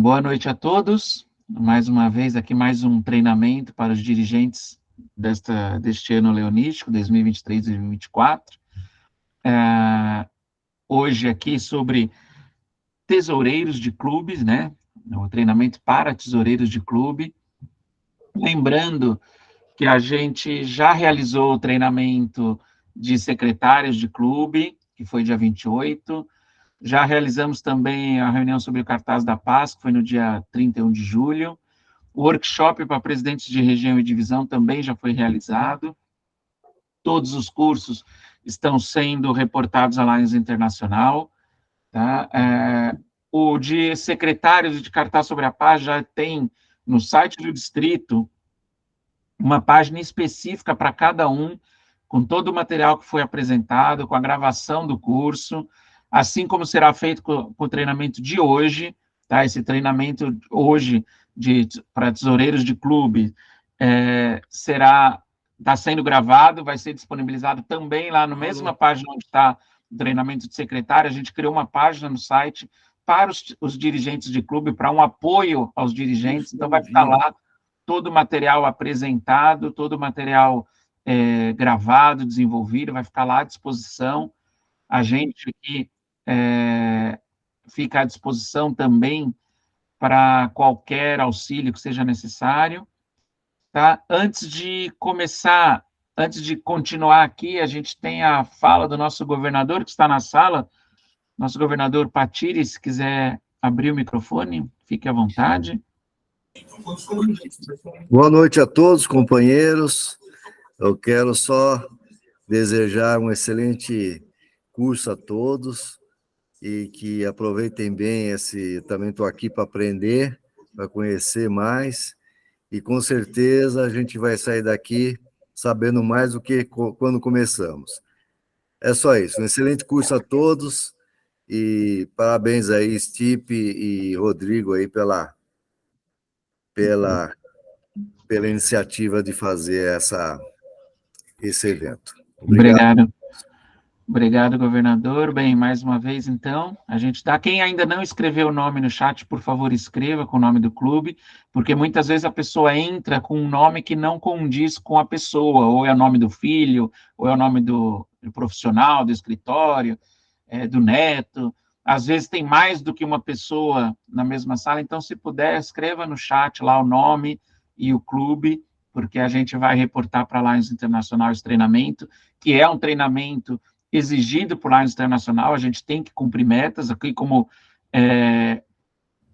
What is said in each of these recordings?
Boa noite a todos. Mais uma vez aqui mais um treinamento para os dirigentes deste ano leonístico, 2023 e 2024. Hoje aqui sobre tesoureiros de clubes, né? O treinamento para tesoureiros de clube. Lembrando que a gente já realizou o treinamento de secretários de clube, que foi dia 28. Já realizamos também a reunião sobre o cartaz da paz, que foi no dia 31 de julho. O workshop para presidentes de região e divisão também já foi realizado. Todos os cursos estão sendo reportados à Lions Internacional. Tá? O de secretários de cartaz sobre a paz já tem no site do distrito uma página específica para cada um, com todo o material que foi apresentado, com a gravação do curso, assim como será feito com o treinamento de hoje, tá? Esse treinamento hoje para tesoureiros de clube está sendo gravado, vai ser disponibilizado também lá na mesma página onde está o treinamento de secretário. A gente criou uma página no site para os dirigentes de clube, para um apoio aos dirigentes, então vai ficar lá todo o material apresentado, todo o material gravado, desenvolvido, vai ficar lá à disposição. A gente aqui fica à disposição também para qualquer auxílio que seja necessário. Tá? Antes de começar, antes de continuar aqui, a gente tem a fala do nosso governador, que está na sala, nosso governador Patiri, se quiser abrir o microfone, fique à vontade. Boa noite a todos, companheiros. Eu quero só desejar um excelente curso a todos e que aproveitem bem esse... Também estou aqui para aprender, para conhecer mais, e com certeza a gente vai sair daqui sabendo mais do que quando começamos. É só isso. Um excelente curso a todos e parabéns aí, Stipe e Rodrigo, aí pela iniciativa de fazer esse evento. Obrigado. Obrigado, governador. Bem, mais uma vez, então, a gente dá. Quem ainda não escreveu o nome no chat, por favor, escreva com o nome do clube, porque muitas vezes a pessoa entra com um nome que não condiz com a pessoa, ou é o nome do filho, ou é o nome do profissional, do escritório, do neto. Às vezes tem mais do que uma pessoa na mesma sala, então, se puder, escreva no chat lá o nome e o clube, porque a gente vai reportar para a Lions Internacional esse treinamento, que é um treinamento exigido por Lions Internacional. A gente tem que cumprir metas, aqui como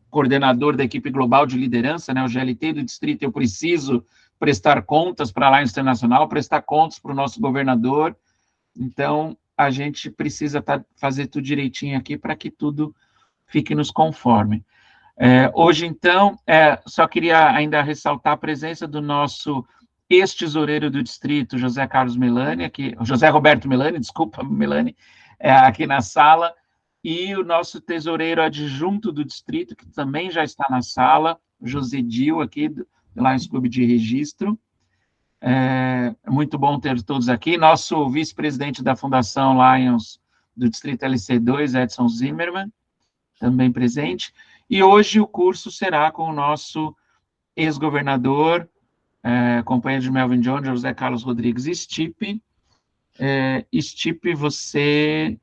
coordenador da equipe global de liderança, né, o GLT do distrito, eu preciso prestar contas para a Lions Internacional, prestar contas para o nosso governador, então a gente precisa fazer tudo direitinho aqui para que tudo fique nos conforme. Hoje, então, só queria ainda ressaltar a presença do nosso ex-tesoureiro do distrito, José Carlos Melani, José Roberto Melani, desculpa, Melani, aqui na sala, e o nosso tesoureiro adjunto do distrito, que também já está na sala, José Dil, aqui do Lions Clube de Registro. É muito bom ter todos aqui. Nosso vice-presidente da Fundação Lions do Distrito LC2, Edson Zimmermann, também presente. E hoje o curso será com o nosso ex-governador, companheiro de Melvin Jones, José Carlos Rodrigues Stipe. Stipe, você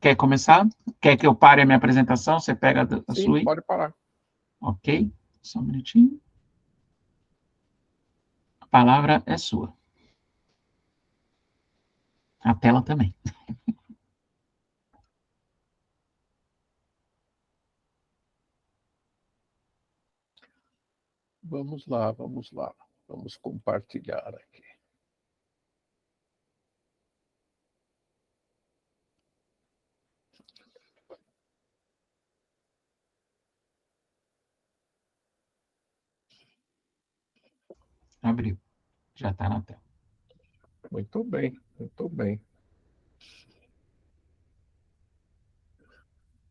quer começar? Quer que eu pare a minha apresentação? Você pega a Sim, sua aí? pode parar. Ok, só um minutinho. A palavra é sua. A tela também. Vamos lá, vamos lá. Vamos compartilhar aqui. Abriu. Já está na tela. Muito bem, muito bem.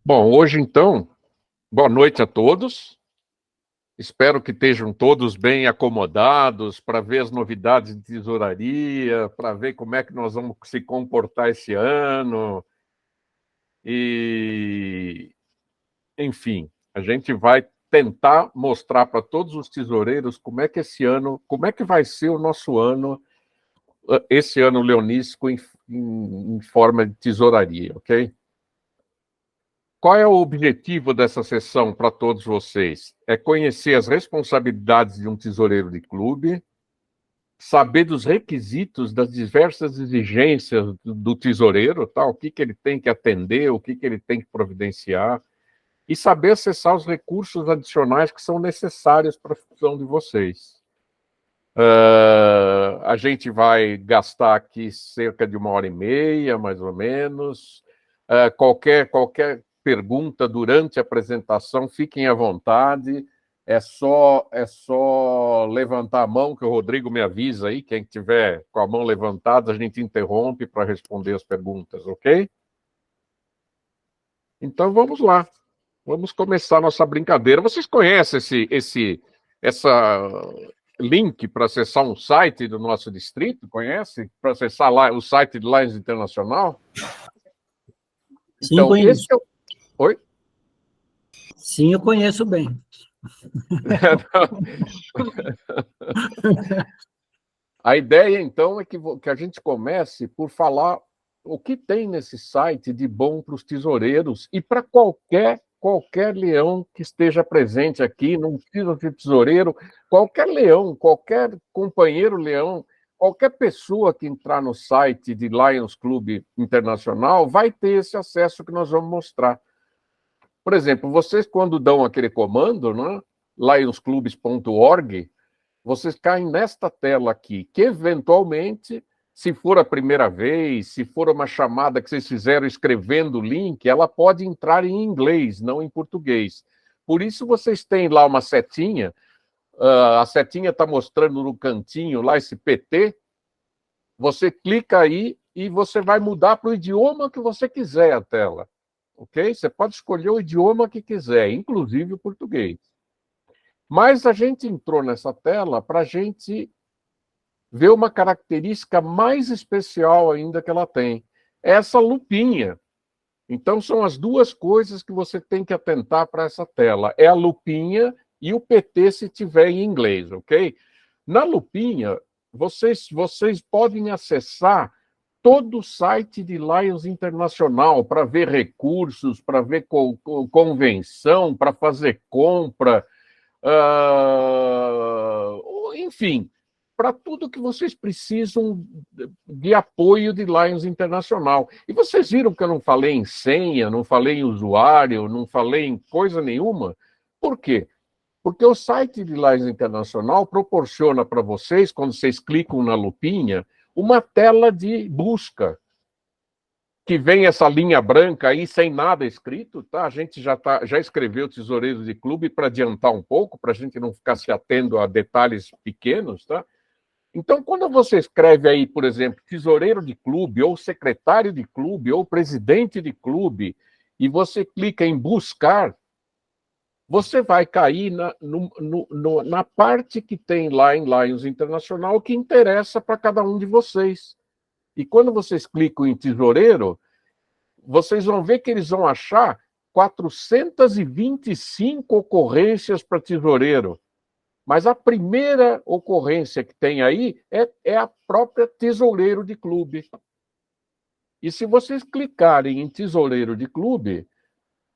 Bom, hoje então, boa noite a todos. Espero que estejam todos bem acomodados para ver as novidades de tesouraria, para ver como é que nós vamos se comportar esse ano. E, enfim, a gente vai tentar mostrar para todos os tesoureiros como é que como é que vai ser o nosso ano, esse ano leonístico em forma de tesouraria, ok? Qual é o objetivo dessa sessão para todos vocês? É conhecer as responsabilidades de um tesoureiro de clube, saber dos requisitos, das diversas exigências do tesoureiro, tá? O que ele tem que atender, o que ele tem que providenciar, e saber acessar os recursos adicionais que são necessários para a função de vocês. A gente vai gastar aqui cerca de 1h30, mais ou menos. Qualquer pergunta durante a apresentação, fiquem à vontade. É só levantar a mão, que o Rodrigo me avisa aí. Quem tiver com a mão levantada, a gente interrompe para responder as perguntas, ok? Então, vamos lá. Vamos começar a nossa brincadeira. Vocês conhecem essa link para acessar um site do nosso distrito? Conhece? Para acessar lá o site de Lions Internacional? Sim, então, conheço. Oi? Sim, eu conheço bem. A ideia, então, é que a gente comece por falar o que tem nesse site de bom para os tesoureiros e para qualquer leão que esteja presente aqui, não precisa ser tesoureiro, qualquer leão, qualquer companheiro leão, qualquer pessoa que entrar no site de Lions Clube Internacional vai ter esse acesso que nós vamos mostrar. Por exemplo, vocês quando dão aquele comando, né, lionsclubes.org, vocês caem nesta tela aqui, que eventualmente, se for a primeira vez, se for uma chamada que vocês fizeram escrevendo o link, ela pode entrar em inglês, não em português. Por isso vocês têm lá uma setinha, a setinha está mostrando no cantinho lá esse PT, você clica aí e você vai mudar para o idioma que você quiser a tela. Ok? Você pode escolher o idioma que quiser, inclusive o português. Mas a gente entrou nessa tela para a gente ver uma característica mais especial ainda que ela tem. Essa lupinha. Então, são as duas coisas que você tem que atentar para essa tela. É a lupinha e o PT se tiver em inglês, ok? Na lupinha, vocês podem acessar todo o site de Lions Internacional para ver recursos, para ver convenção, para fazer compra, enfim, para tudo que vocês precisam de apoio de Lions Internacional. E vocês viram que eu não falei em senha, não falei em usuário, não falei em coisa nenhuma? Por quê? Porque o site de Lions Internacional proporciona para vocês, quando vocês clicam na lupinha, uma tela de busca, que vem essa linha branca aí sem nada escrito, tá? A gente já escreveu Tesoureiros de Clube para adiantar um pouco, para a gente não ficar se atendo a detalhes pequenos, tá? Então, quando você escreve aí, por exemplo, tesoureiro de clube, ou secretário de clube, ou presidente de clube, e você clica em buscar, você vai cair na parte que tem lá em Lions Internacional que interessa para cada um de vocês. E quando vocês clicam em tesoureiro, vocês vão ver que eles vão achar 425 ocorrências para tesoureiro. Mas a primeira ocorrência que tem aí é a própria tesoureiro de clube. E se vocês clicarem em tesoureiro de clube,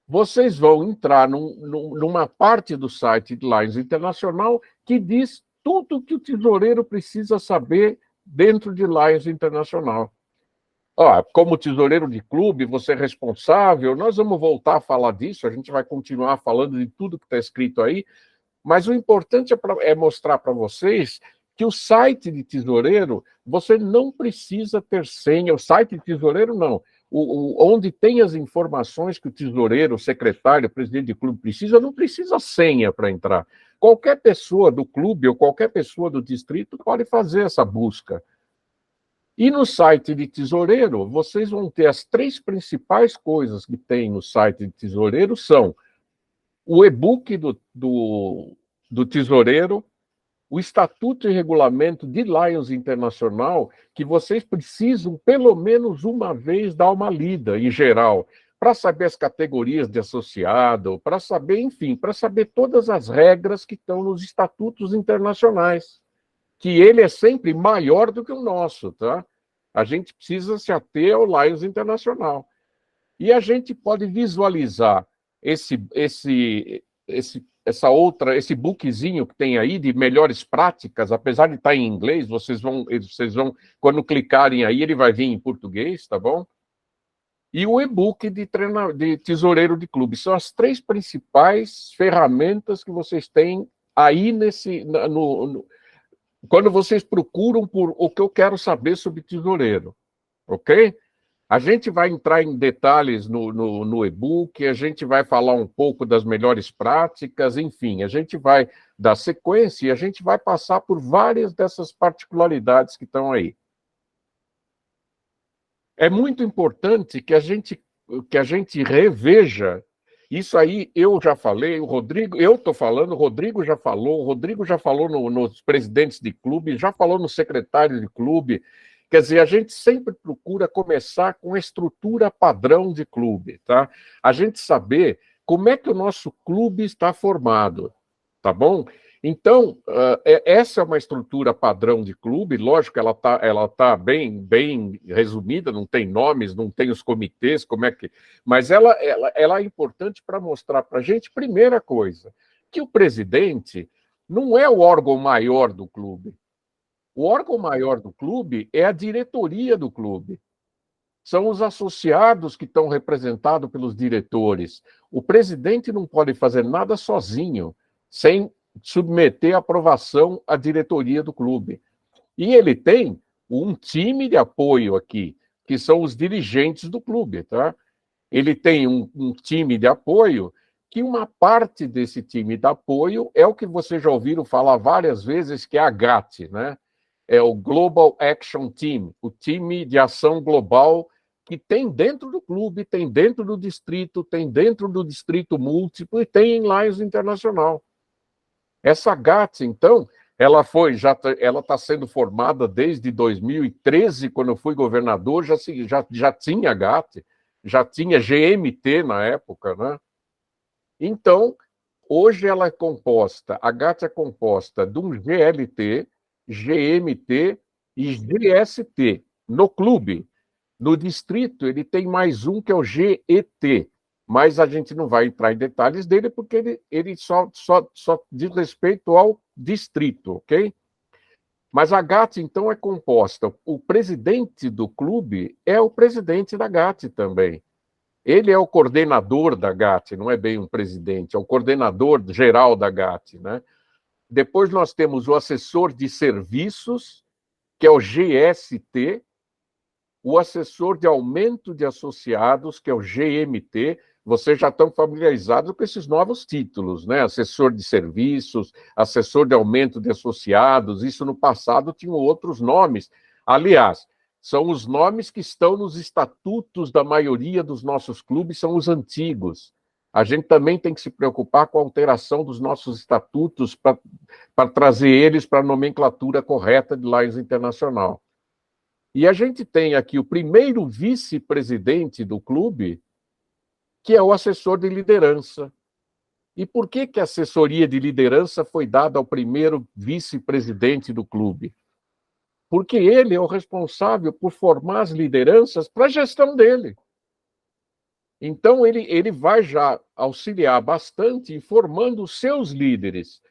vocês vão entrar numa parte do site de Lions Internacional que diz tudo que o tesoureiro precisa saber dentro de Lions Internacional. Como tesoureiro de clube, você é responsável, nós vamos voltar a falar disso, a gente vai continuar falando de tudo que está escrito aí, mas o importante é mostrar para vocês que o site de tesoureiro, você não precisa ter senha, o site de tesoureiro não, onde tem as informações que o tesoureiro, o secretário, o presidente de clube precisa, não precisa senha para entrar. Qualquer pessoa do clube ou qualquer pessoa do distrito pode fazer essa busca. E no site de tesoureiro, vocês vão ter as 3 principais coisas que tem no site de tesoureiro, são o e-book do tesoureiro, o Estatuto e Regulamento de Lions Internacional, que vocês precisam, pelo menos uma vez, dar uma lida, em geral, para saber as categorias de associado, para saber, enfim, para saber todas as regras que estão nos estatutos internacionais, que ele é sempre maior do que o nosso, tá? A gente precisa se ater ao Lions Internacional. E a gente pode visualizar esse bookzinho que tem aí de melhores práticas, apesar de estar em inglês, vocês vão, quando clicarem aí, ele vai vir em português, tá bom? E o e-book de tesoureiro de clube. São as 3 principais ferramentas que vocês têm aí quando vocês procuram por o que eu quero saber sobre tesoureiro, ok? A gente vai entrar em detalhes no e-book, a gente vai falar um pouco das melhores práticas, enfim, a gente vai dar sequência e a gente vai passar por várias dessas particularidades que estão aí. É muito importante que a gente reveja. Isso aí eu já falei, o Rodrigo, eu estou falando, o Rodrigo já falou nos presidentes de clube, já falou no secretário de clube. Quer dizer, a gente sempre procura começar com a estrutura padrão de clube, tá? A gente saber como é que o nosso clube está formado, tá bom? Então, essa é uma estrutura padrão de clube, lógico, ela tá bem resumida, não tem nomes, não tem os comitês, como é que... Mas ela é importante para mostrar para a gente, primeira coisa, que o presidente não é o órgão maior do clube. O órgão maior do clube é a diretoria do clube. São os associados que estão representados pelos diretores. O presidente não pode fazer nada sozinho, sem submeter a aprovação à diretoria do clube. E ele tem um time de apoio aqui, que são os dirigentes do clube, tá? Ele tem um time de apoio, que uma parte desse time de apoio é o que vocês já ouviram falar várias vezes, que é a GAT, né? É o Global Action Team, o time de ação global que tem dentro do clube, tem dentro do distrito, tem dentro do distrito múltiplo e tem em Lions Internacional. Essa GAT, então, ela está sendo formada desde 2013, quando eu fui governador, já tinha GAT, já tinha GMT na época, né? Então, hoje ela é composta, a GAT é composta de um GLT, GMT e GST no clube. No distrito, ele tem mais um que é o GET, mas a gente não vai entrar em detalhes dele porque ele só diz respeito ao distrito, ok? Mas a GAT, então, é composta. O presidente do clube é o presidente da GAT também. Ele é o coordenador da GAT, não é bem um presidente, é o coordenador geral da GAT, né? Depois nós temos o assessor de serviços, que é o GST, o assessor de aumento de associados, que é o GMT. Vocês já estão familiarizados com esses novos títulos, né? Assessor de serviços, assessor de aumento de associados, isso no passado tinha outros nomes. Aliás, são os nomes que estão nos estatutos da maioria dos nossos clubes, são os antigos. A gente também tem que se preocupar com a alteração dos nossos estatutos para trazer eles para a nomenclatura correta de Lions Internacional. E a gente tem aqui o primeiro vice-presidente do clube, que é o assessor de liderança. E por que a assessoria de liderança foi dada ao primeiro vice-presidente do clube? Porque ele é o responsável por formar as lideranças para a gestão dele. Então, ele vai já auxiliar bastante em formando os seus líderes,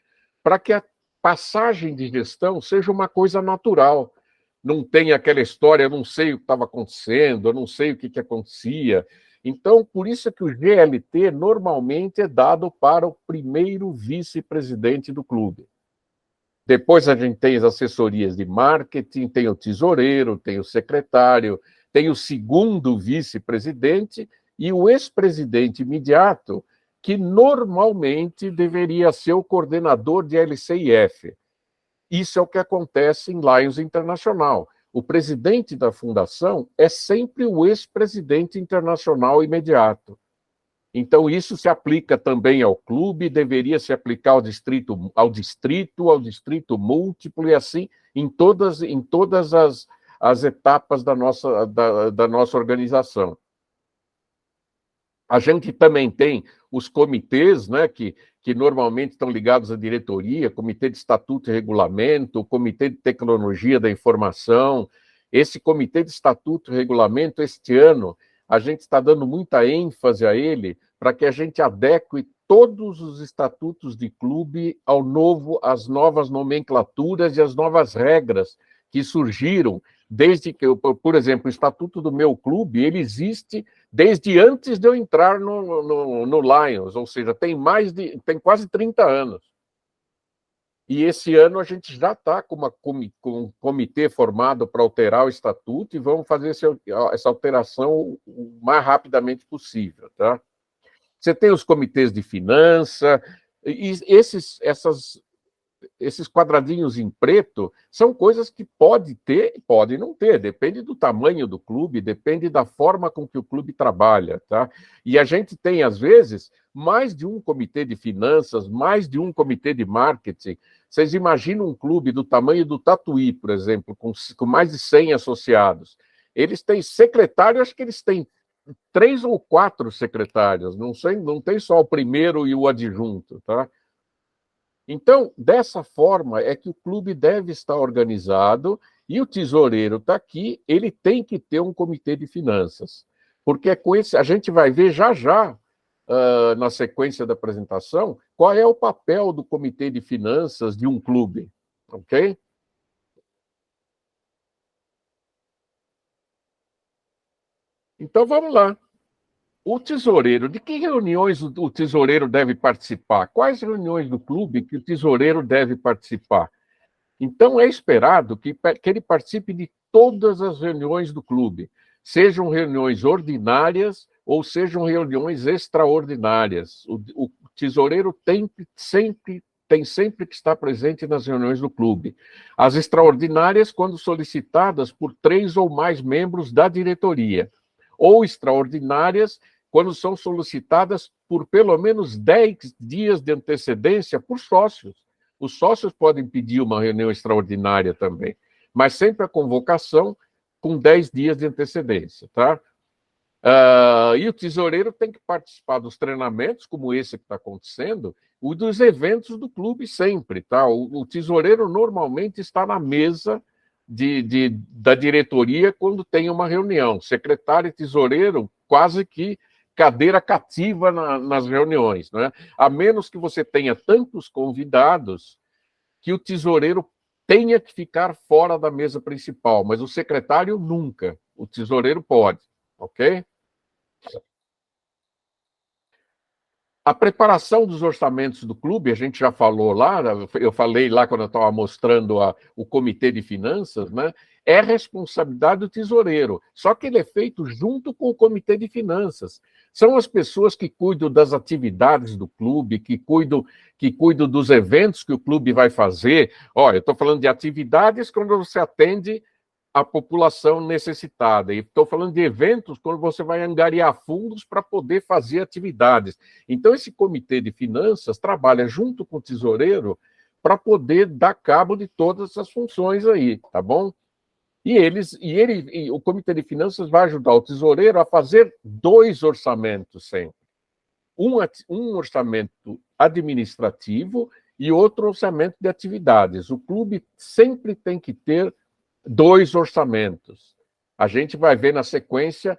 para que a passagem de gestão seja uma coisa natural. Não tem aquela história, eu não sei o que estava acontecendo, eu não sei o que acontecia. Então, por isso é que o GLT normalmente é dado para o primeiro vice-presidente do clube. Depois a gente tem as assessorias de marketing, tem o tesoureiro, tem o secretário, tem o segundo vice-presidente e o ex-presidente imediato, que normalmente deveria ser o coordenador de LCIF. Isso é o que acontece em Lions Internacional. O presidente da fundação é sempre o ex-presidente internacional imediato. Então, isso se aplica também ao clube, deveria se aplicar ao distrito múltiplo, e assim em todas as etapas da nossa organização. A gente também tem os comitês, né, que normalmente estão ligados à diretoria, Comitê de Estatuto e Regulamento, o Comitê de Tecnologia da Informação. Esse Comitê de Estatuto e Regulamento, este ano, a gente está dando muita ênfase a ele para que a gente adeque todos os estatutos de clube às novas nomenclaturas e às novas regras que surgiram desde que, por exemplo, o estatuto do meu clube, ele existe desde antes de eu entrar no Lions, ou seja, tem quase 30 anos. E esse ano a gente já está com um comitê formado para alterar o estatuto e vamos fazer essa alteração o mais rapidamente possível, tá? Você tem os comitês de finança, e esses quadradinhos em preto são coisas que pode ter e pode não ter, depende do tamanho do clube, depende da forma com que o clube trabalha, tá? E a gente tem, às vezes, mais de um comitê de finanças, mais de um comitê de marketing. Vocês imaginam um clube do tamanho do Tatuí, por exemplo, com mais de 100 associados. Eles têm secretário, acho que eles têm 3 ou 4 secretários, não tem só o primeiro e o adjunto, tá? Então, dessa forma é que o clube deve estar organizado e o tesoureiro está aqui, ele tem que ter um comitê de finanças, porque com esse a gente vai ver já na sequência da apresentação qual é o papel do comitê de finanças de um clube, ok? Então, vamos lá. O tesoureiro, de que reuniões o tesoureiro deve participar? Quais reuniões do clube que o tesoureiro deve participar? Então, é esperado que ele participe de todas as reuniões do clube, sejam reuniões ordinárias ou sejam reuniões extraordinárias. O tesoureiro tem sempre que estar presente nas reuniões do clube. As extraordinárias, quando solicitadas por 3 ou mais membros da diretoria, ou extraordinárias, quando são solicitadas por pelo menos 10 dias de antecedência por sócios. Os sócios podem pedir uma reunião extraordinária também, mas sempre a convocação com 10 dias de antecedência, tá? E o tesoureiro tem que participar dos treinamentos, como esse que está acontecendo, e dos eventos do clube sempre, tá? O tesoureiro normalmente está na mesa da diretoria quando tem uma reunião. Secretário e tesoureiro, quase que cadeira cativa nas reuniões, né? A menos que você tenha tantos convidados que o tesoureiro tenha que ficar fora da mesa principal, mas o secretário nunca. O tesoureiro pode, ok? A preparação dos orçamentos do clube, a gente já falou lá, eu falei lá quando eu estava mostrando o comitê de finanças, né? É responsabilidade do tesoureiro, só que ele é feito junto com o comitê de finanças. São as pessoas que cuidam das atividades do clube, que cuidam dos eventos que o clube vai fazer. Olha, eu estou falando de atividades quando você atende a população necessitada. E estou falando de eventos quando você vai angariar fundos para poder fazer atividades. Então, esse comitê de finanças trabalha junto com o tesoureiro para poder dar cabo de todas as funções aí, tá bom? E o comitê de finanças vai ajudar o tesoureiro a fazer 2 orçamentos sempre. Um orçamento administrativo e outro orçamento de atividades. O clube sempre tem que ter 2 orçamentos. A gente vai ver na sequência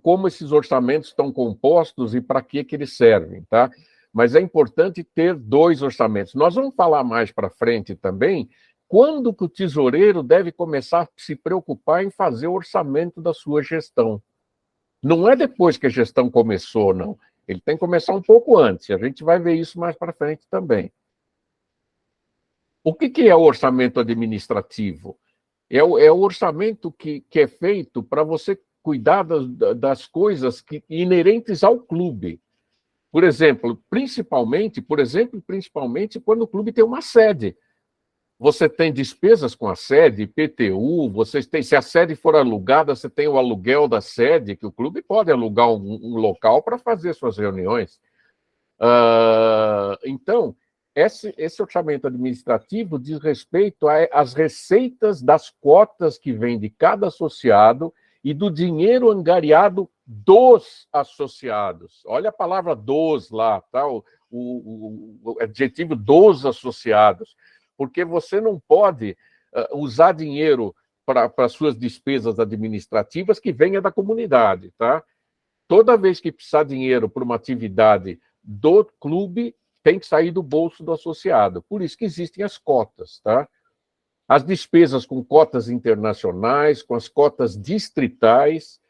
como esses orçamentos estão compostos e para que eles servem, tá? Mas é importante ter 2 orçamentos. Nós vamos falar mais para frente também quando que o tesoureiro deve começar a se preocupar em fazer o orçamento da sua gestão. Não é depois que a gestão começou, não. Ele tem que começar um pouco antes. A gente vai ver isso mais para frente também. O que é o orçamento administrativo? É o orçamento que é feito para você cuidar das coisas inerentes ao clube. Por exemplo, principalmente quando o clube tem uma sede. Você tem despesas com a sede, IPTU, se a sede for alugada, você tem o aluguel da sede, que o clube pode alugar um local para fazer suas reuniões. Então, esse orçamento administrativo diz respeito às receitas das cotas que vem de cada associado e do dinheiro angariado dos associados. Olha a palavra dos lá, tá? O adjetivo dos associados, porque você não pode usar dinheiro para suas despesas administrativas que venha da comunidade, tá? Toda vez que precisar de dinheiro para uma atividade do clube, tem que sair do bolso do associado. Por isso que existem as cotas, tá? As despesas com cotas internacionais, com as cotas distritais,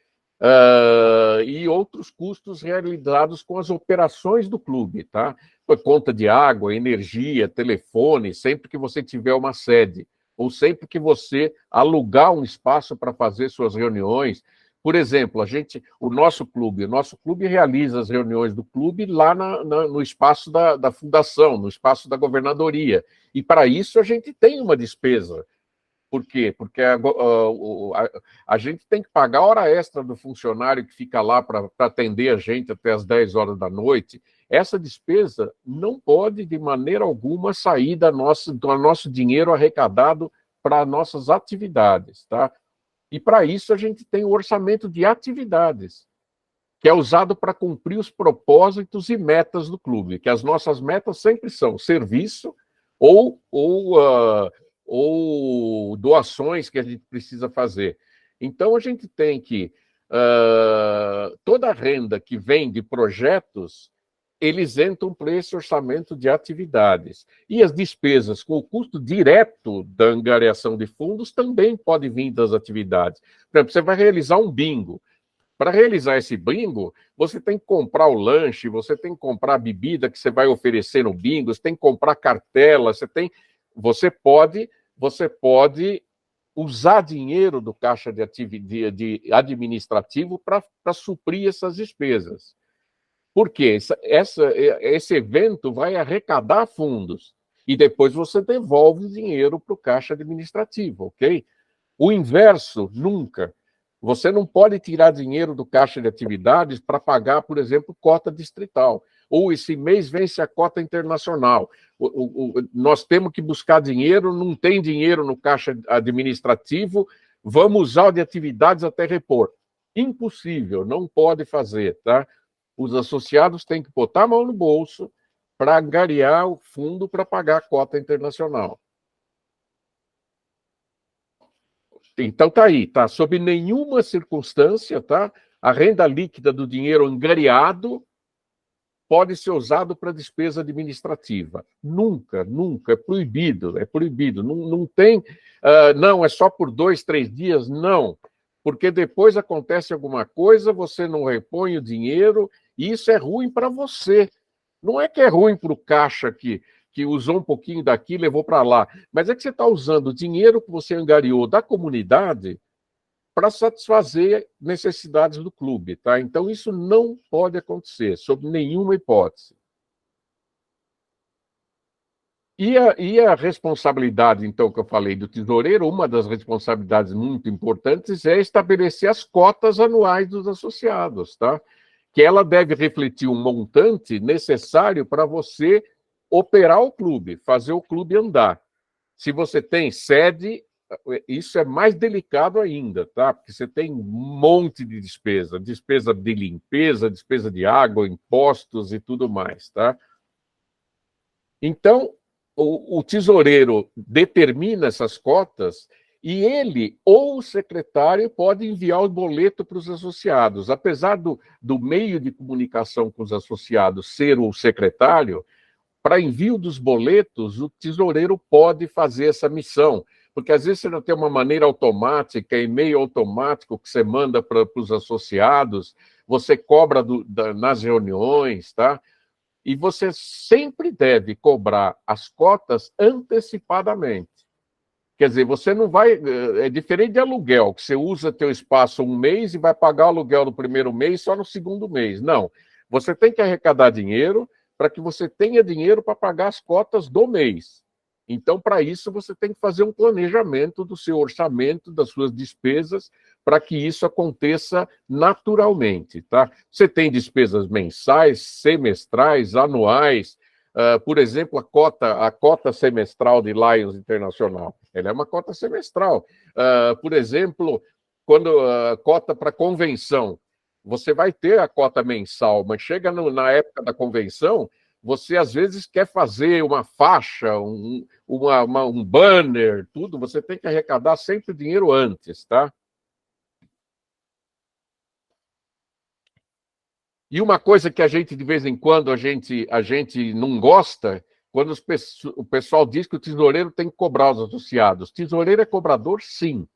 e outros custos realizados com as operações do clube, tá? Conta de água, energia, telefone, sempre que você tiver uma sede, ou sempre que você alugar um espaço para fazer suas reuniões. Por exemplo, o nosso clube realiza as reuniões do clube lá no espaço da fundação, no espaço da governadoria. E para isso a gente tem uma despesa. Por quê? Porque a gente tem que pagar a hora extra do funcionário que fica lá para atender a gente até as 10 horas da noite. Essa despesa não pode, de maneira alguma, sair do nosso dinheiro arrecadado para nossas atividades, tá? E para isso a gente tem o orçamento de atividades, que é usado para cumprir os propósitos e metas do clube, que as nossas metas sempre são serviço ou doações que a gente precisa fazer. Então, a gente tem que... toda a renda que vem de projetos, eles entram para esse orçamento de atividades. E as despesas com o custo direto da angariação de fundos também podem vir das atividades. Por exemplo, você vai realizar um bingo. Para realizar esse bingo, você tem que comprar o lanche, você tem que comprar a bebida que você vai oferecer no bingo, você tem que comprar cartela, você pode usar dinheiro do caixa de administrativo para suprir essas despesas. Por quê? Esse evento vai arrecadar fundos e depois você devolve o dinheiro para o caixa administrativo, ok? O inverso, nunca. Você não pode tirar dinheiro do caixa de atividades para pagar, por exemplo, cota distrital. Ou esse mês vence a cota internacional. Nós temos que buscar dinheiro, não tem dinheiro no caixa administrativo, vamos usar o de atividades até repor. Impossível, não pode fazer, tá? Os associados têm que botar a mão no bolso para angariar o fundo para pagar a cota internacional. Então tá aí, tá? Sob nenhuma circunstância, tá? A renda líquida do dinheiro angariado pode ser usado para despesa administrativa. Nunca, nunca. É proibido, é proibido. Não tem... não, é só por 2, 3 dias. Não. Porque depois acontece alguma coisa, você não repõe o dinheiro, e isso é ruim para você. Não é que é ruim para o caixa que usou um pouquinho daqui e levou para lá, mas é que você está usando o dinheiro que você angariou da comunidade para satisfazer necessidades do clube, tá? Então, isso não pode acontecer, sob nenhuma hipótese. E a responsabilidade, então, que eu falei do tesoureiro, uma das responsabilidades muito importantes é estabelecer as cotas anuais dos associados, tá? Que ela deve refletir um montante necessário para você operar o clube, fazer o clube andar. Se você tem sede, isso é mais delicado ainda, tá? Porque você tem um monte de despesa de limpeza, despesa de água, impostos e tudo mais, tá? Então, o tesoureiro determina essas cotas e ele ou o secretário pode enviar o boleto para os associados. Apesar do meio de comunicação com os associados ser o secretário, para envio dos boletos, o tesoureiro pode fazer essa missão, porque às vezes você não tem uma maneira automática, e-mail automático que você manda para os associados, você cobra nas reuniões, tá? E você sempre deve cobrar as cotas antecipadamente. Quer dizer, você não vai... É diferente de aluguel, que você usa teu espaço um mês e vai pagar o aluguel no primeiro mês só no segundo mês. Não. Você tem que arrecadar dinheiro para que você tenha dinheiro para pagar as cotas do mês. Então, para isso, você tem que fazer um planejamento do seu orçamento, das suas despesas, para que isso aconteça naturalmente, tá? Você tem despesas mensais, semestrais, anuais. Por exemplo, a cota semestral de Lions Internacional. Ela é uma cota semestral. Por exemplo, quando a cota para convenção. você vai ter a cota mensal, mas chega na época da convenção, você às vezes quer fazer uma faixa, um banner, tudo, você tem que arrecadar sempre o dinheiro antes, tá? E uma coisa que a gente, de vez em quando, a gente não gosta, quando o pessoal diz que o tesoureiro tem que cobrar os associados. Tesoureiro é cobrador, sim,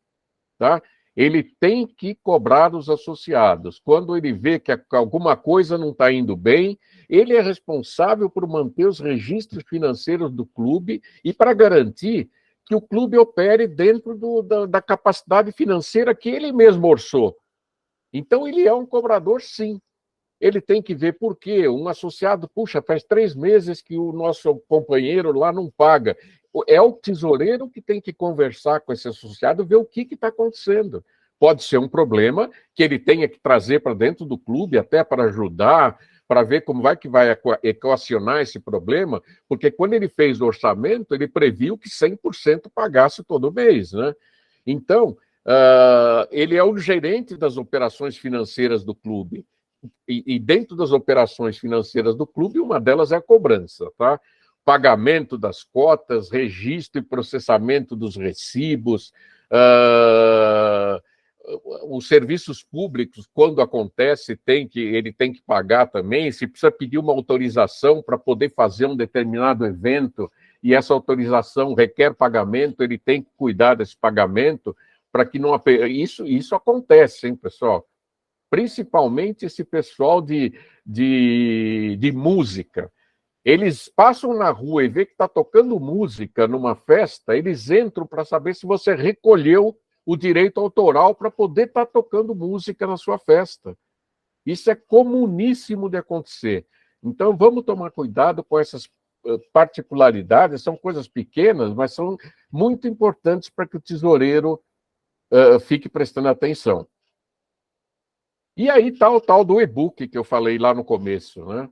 tá? Ele tem que cobrar os associados. Quando ele vê que alguma coisa não está indo bem, ele é responsável por manter os registros financeiros do clube e para garantir que o clube opere dentro da capacidade financeira que ele mesmo orçou. Então, ele é um cobrador, sim. Ele tem que ver por quê. Um associado, puxa, faz 3 meses que o nosso companheiro lá não paga. É o tesoureiro que tem que conversar com esse associado, ver o que está acontecendo. Pode ser um problema que ele tenha que trazer para dentro do clube, até para ajudar, para ver como vai equacionar esse problema, porque quando ele fez o orçamento, ele previu que 100% pagasse todo mês, né? Então, ele é o gerente das operações financeiras do clube. E dentro das operações financeiras do clube, uma delas é a cobrança, tá? Pagamento das cotas, registro e processamento dos recibos, os serviços públicos, quando acontece, ele tem que pagar também. Se precisa pedir uma autorização para poder fazer um determinado evento e essa autorização requer pagamento, ele tem que cuidar desse pagamento para que não... Isso acontece, hein, pessoal? Principalmente esse pessoal de música. Eles passam na rua e vê que está tocando música numa festa, eles entram para saber se você recolheu o direito autoral para poder estar tocando música na sua festa. Isso é comuníssimo de acontecer. Então, vamos tomar cuidado com essas particularidades, são coisas pequenas, mas são muito importantes para que o tesoureiro fique prestando atenção. E aí está o tal do e-book que eu falei lá no começo, né?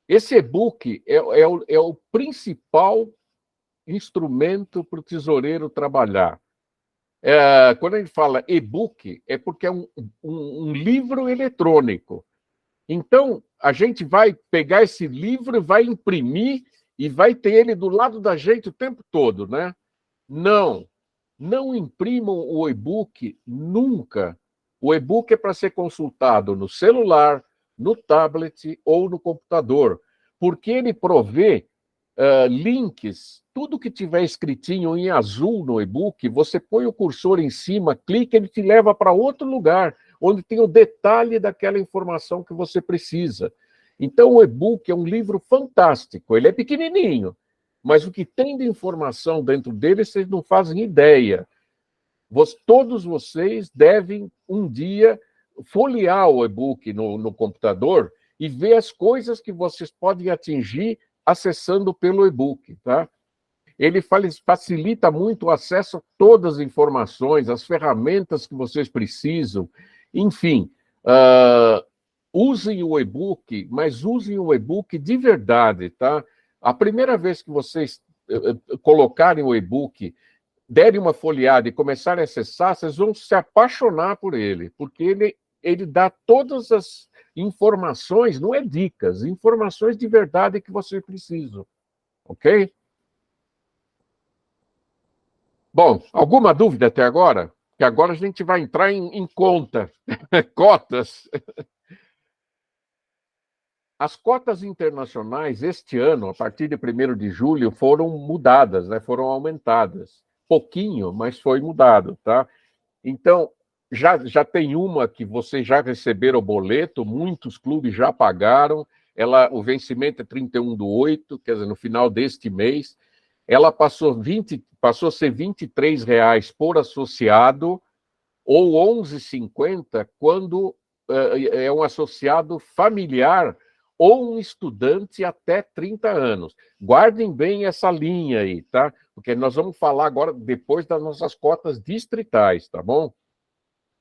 Esse e-book é o principal instrumento para o tesoureiro trabalhar. Quando a gente fala e-book, é porque é um livro eletrônico. Então, a gente vai pegar esse livro, vai imprimir e vai ter ele do lado da gente o tempo todo, né? Não imprimam o e-book nunca. O e-book é para ser consultado no celular, no tablet ou no computador, porque ele provê links, tudo que tiver escritinho em azul no e-book, você põe o cursor em cima, clica, ele te leva para outro lugar, onde tem o detalhe daquela informação que você precisa. Então, o e-book é um livro fantástico, ele é pequenininho, mas o que tem de informação dentro dele, vocês não fazem ideia. Todos vocês devem, um dia, folhear o e-book no computador e ver as coisas que vocês podem atingir acessando pelo e-book, tá? Ele facilita muito o acesso a todas as informações, as ferramentas que vocês precisam. Enfim, usem o e-book, mas usem o e-book de verdade, tá? A primeira vez que vocês colocarem o e-book, derem uma folheada e começarem a acessar, vocês vão se apaixonar por ele, porque ele dá todas as informações, não é dicas, informações de verdade que vocês precisam, ok? Bom, alguma dúvida até agora? Que agora a gente vai entrar em cotas. As cotas internacionais, este ano, a partir de 1º de julho, foram mudadas, né? Foram aumentadas. Pouquinho, mas foi mudado, tá? Então, já tem uma que vocês já receberam o boleto, muitos clubes já pagaram, o vencimento é 31/8, quer dizer, no final deste mês, ela passou a ser R$ 23 por associado, ou R$ 11,50 quando é um associado familiar ou um estudante até 30 anos. Guardem bem essa linha aí, tá? Porque nós vamos falar agora, depois das nossas cotas distritais, tá bom?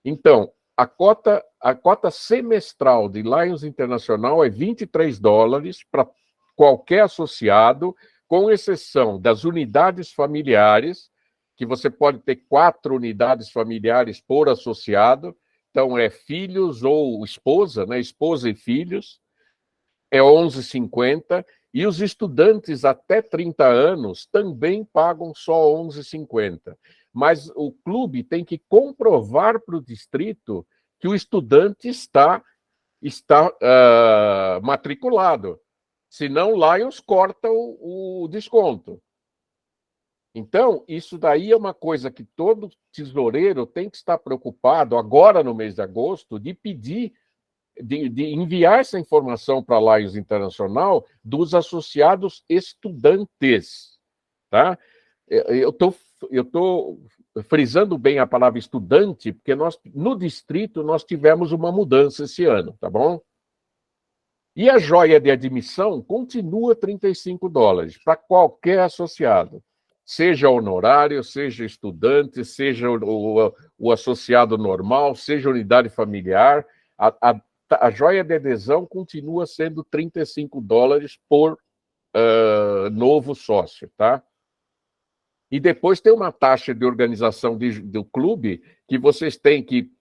Então, a cota semestral de Lions Internacional é $23 para qualquer associado, com exceção das unidades familiares, que você pode ter 4 unidades familiares por associado, então é filhos ou esposa, né? Esposa e filhos, é 11,50, e os estudantes até 30 anos também pagam só 11,50. Mas o clube tem que comprovar para o distrito que o estudante está matriculado. Senão, Lions corta o desconto. Então, isso daí é uma coisa que todo tesoureiro tem que estar preocupado, agora no mês de agosto, de pedir, de enviar essa informação para a Lions Internacional dos associados estudantes. Tá? Eu estou frisando bem a palavra estudante, porque no distrito nós tivemos uma mudança esse ano, tá bom? E a joia de admissão continua $35 para qualquer associado, seja honorário, seja estudante, seja o associado normal, seja unidade familiar. A joia de adesão continua sendo $35 por novo sócio, tá? E depois tem uma taxa de organização do clube que vocês têm que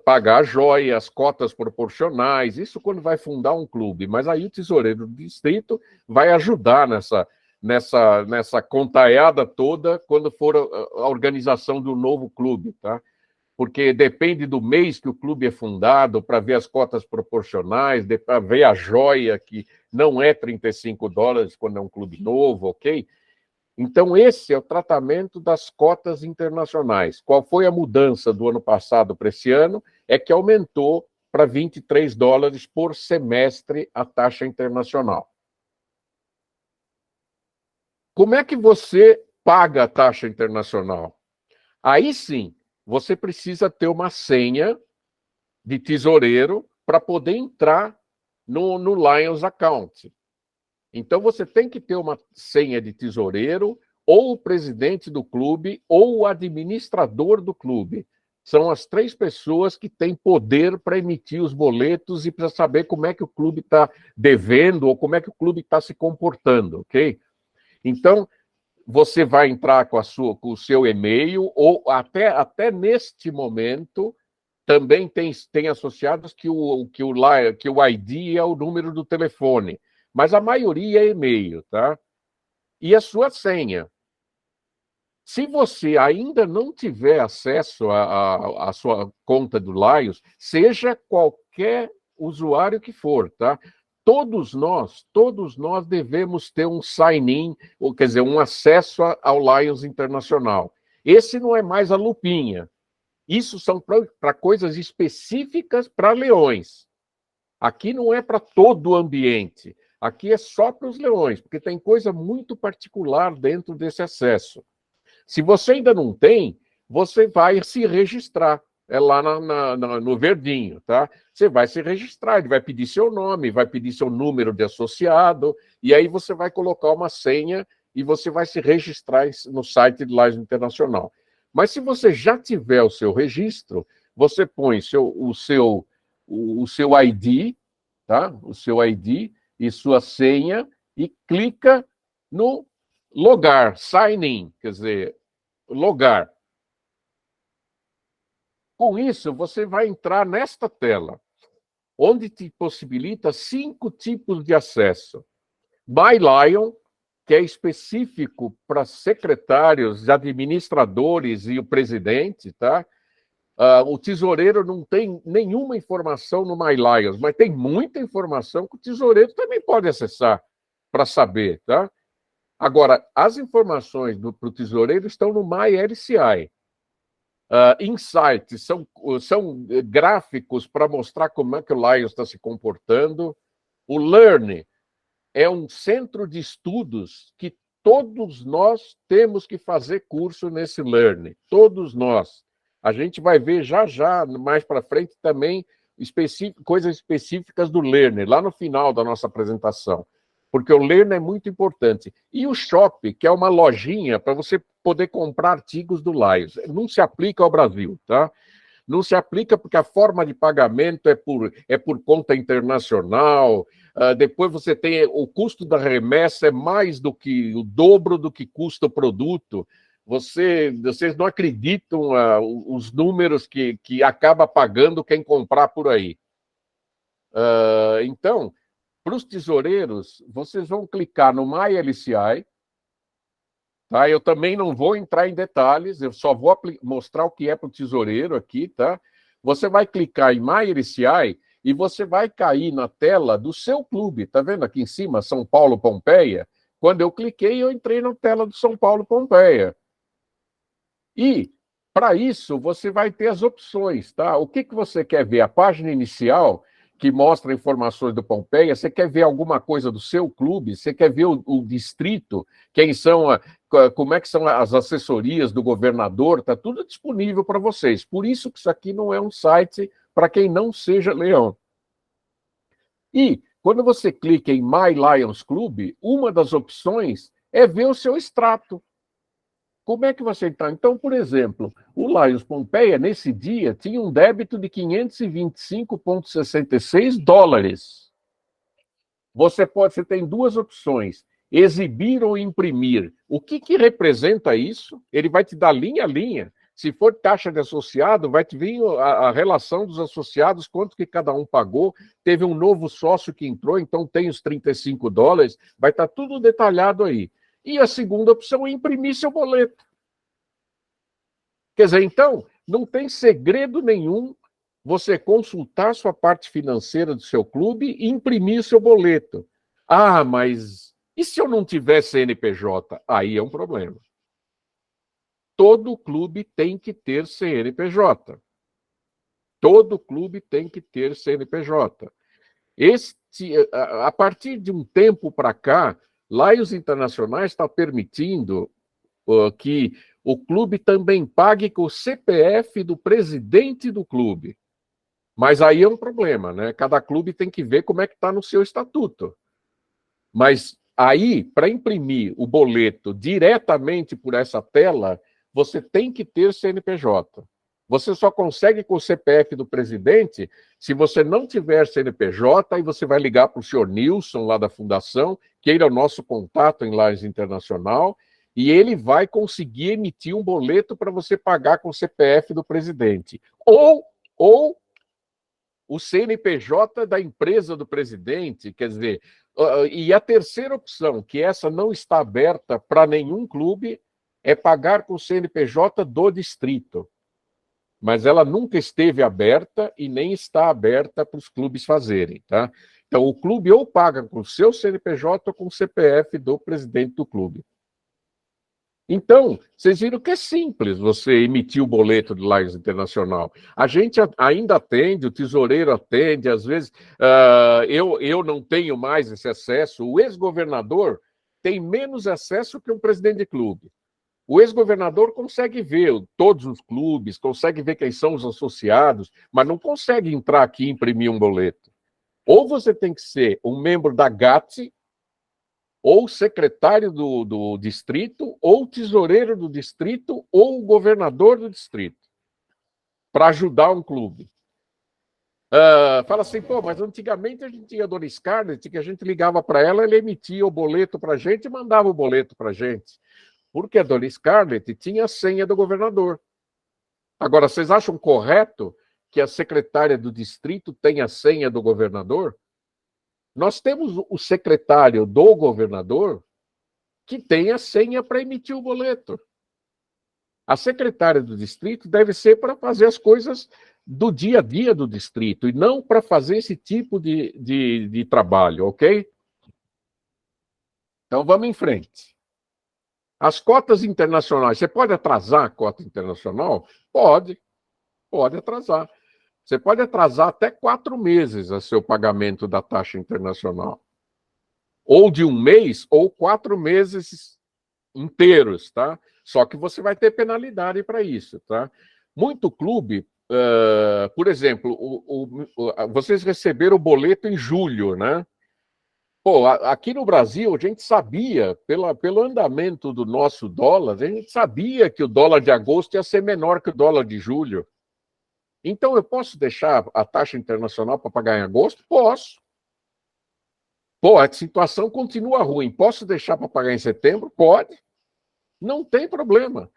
pagar a joia, as cotas proporcionais, isso quando vai fundar um clube. Mas aí o tesoureiro do distrito vai ajudar nessa contaiada toda quando for a organização do novo clube, tá? Porque depende do mês que o clube é fundado, para ver as cotas proporcionais, para ver a joia, que não é $35 quando é um clube novo, ok? Então, esse é o tratamento das cotas internacionais. Qual foi a mudança do ano passado para esse ano? É que aumentou para $23 por semestre a taxa internacional. Como é que você paga a taxa internacional? Aí sim, você precisa ter uma senha de tesoureiro para poder entrar no Lions Account. Então, você tem que ter uma senha de tesoureiro, ou o presidente do clube, ou o administrador do clube. São as 3 pessoas que têm poder para emitir os boletos e para saber como é que o clube está devendo ou como é que o clube está se comportando, ok? Então, você vai entrar com o seu e-mail, ou até neste momento, também tem associados que o ID é o número do telefone. Mas a maioria é e-mail, tá? E a sua senha. Se você ainda não tiver acesso à sua conta do Lions, seja qualquer usuário que for, tá? Todos nós devemos ter um sign-in, ou quer dizer, um acesso ao Lions Internacional. Esse não é mais a lupinha. Isso são para coisas específicas para leões. Aqui não é para todo o ambiente. Aqui é só para os leões, porque tem coisa muito particular dentro desse acesso. Se você ainda não tem, você vai se registrar. É lá no verdinho, tá? Você vai se registrar, ele vai pedir seu nome, vai pedir seu número de associado, e aí você vai colocar uma senha e você vai se registrar no site do Lions Internacional. Mas se você já tiver o seu registro, você põe o seu ID, tá? O seu ID e sua senha, e clica no logar, sign in, quer dizer, logar. Com isso, você vai entrar nesta tela, onde te possibilita 5 tipos de acesso. My Lion, que é específico para secretários, administradores e o presidente, tá? O tesoureiro não tem nenhuma informação no My Lions, mas tem muita informação que o tesoureiro também pode acessar para saber, tá? Agora, as informações para o tesoureiro estão no My LCI. Insights são gráficos para mostrar como é que o Lions está se comportando. O Learn é um centro de estudos que todos nós temos que fazer curso nesse Learn. Todos nós. A gente vai ver já, mais para frente, também coisas específicas do Learn, lá no final da nossa apresentação. Porque o Learn é muito importante. E o Shop, que é uma lojinha para você poder comprar artigos do Lions. Não se aplica ao Brasil, tá? Não se aplica porque a forma de pagamento é por conta internacional. Depois você tem o custo da remessa é mais do que o dobro do que custa o produto. Vocês não acreditam os números que acaba pagando quem comprar por aí. Então, para os tesoureiros, vocês vão clicar no MyLCI. Tá? Eu também não vou entrar em detalhes, eu só vou mostrar o que é para o tesoureiro aqui. Tá? Você vai clicar em MyLCI e você vai cair na tela do seu clube. Está vendo aqui em cima, São Paulo Pompeia? Quando eu cliquei, eu entrei na tela do São Paulo Pompeia. E, para isso, você vai ter as opções. Tá? O que você quer ver? A página inicial, que mostra informações do Pompeia, você quer ver alguma coisa do seu clube, você quer ver o distrito, quem são, como é que são as assessorias do governador, está tudo disponível para vocês. Por isso que isso aqui não é um site para quem não seja leão. E, quando você clica em My Lions Club, uma das opções é ver o seu extrato. Como é que você está? Então, por exemplo, o Lions Pompeia, nesse dia, tinha um débito de 525,66 dólares. Você tem duas opções, exibir ou imprimir. O que representa isso? Ele vai te dar linha a linha. Se for taxa de associado, vai te vir a relação dos associados, quanto que cada um pagou. Teve um novo sócio que entrou, então tem os 35 dólares. Vai estar tudo detalhado aí. E a segunda opção é imprimir seu boleto. Quer dizer, então, não tem segredo nenhum você consultar sua parte financeira do seu clube e imprimir seu boleto. Ah, mas e se eu não tiver CNPJ? Aí é um problema. Todo clube tem que ter CNPJ. Todo clube tem que ter CNPJ. A partir de um tempo para cá, Lions Internacionais está permitindo que o clube também pague com o CPF do presidente do clube. Mas aí é um problema, né? Cada clube tem que ver como é que está no seu estatuto. Mas aí, para imprimir o boleto diretamente por essa tela, você tem que ter CNPJ. Você só consegue com o CPF do presidente se você não tiver CNPJ, aí você vai ligar para o senhor Nilson, lá da Fundação, que ele é o nosso contato em Lions Internacional, e ele vai conseguir emitir um boleto para você pagar com o CPF do presidente. Ou o CNPJ da empresa do presidente, quer dizer, e a terceira opção, que essa não está aberta para nenhum clube, é pagar com o CNPJ do distrito. Mas ela nunca esteve aberta e nem está aberta para os clubes fazerem, tá? Então, o clube ou paga com o seu CNPJ ou com o CPF do presidente do clube. Então, vocês viram que é simples você emitir o boleto de Lions Internacional. A gente ainda atende, o tesoureiro atende, às vezes eu não tenho mais esse acesso. O ex-governador tem menos acesso que um presidente de clube. O ex-governador consegue ver todos os clubes, consegue ver quem são os associados, mas não consegue entrar aqui e imprimir um boleto. Ou você tem que ser um membro da GAT, ou secretário do distrito, ou tesoureiro do distrito, ou governador do distrito, para ajudar um clube. Fala assim, pô, mas antigamente a gente tinha a Dona Scarlett, que a gente ligava para ela, ele emitia o boleto para a gente e mandava o boleto para a gente. Porque a Dona Scarlett tinha a senha do governador. Agora, vocês acham correto que a secretária do distrito tenha a senha do governador? Nós temos o secretário do governador que tem a senha para emitir o boleto. A secretária do distrito deve ser para fazer as coisas do dia a dia do distrito e não para fazer esse tipo de trabalho, ok? Então, vamos em frente. As cotas internacionais, você pode atrasar a cota internacional? Pode atrasar. Você pode atrasar até 4 meses a seu pagamento da taxa internacional. Ou de 1 mês, ou 4 meses inteiros, tá? Só que você vai ter penalidade para isso, tá? Muito clube, por exemplo, vocês receberam o boleto em julho, né? Pô, aqui no Brasil, a gente sabia, pelo andamento do nosso dólar, a gente sabia que o dólar de agosto ia ser menor que o dólar de julho. Então, eu posso deixar a taxa internacional para pagar em agosto? Posso. Pô, a situação continua ruim. Posso deixar para pagar em setembro? Pode. Não tem problema.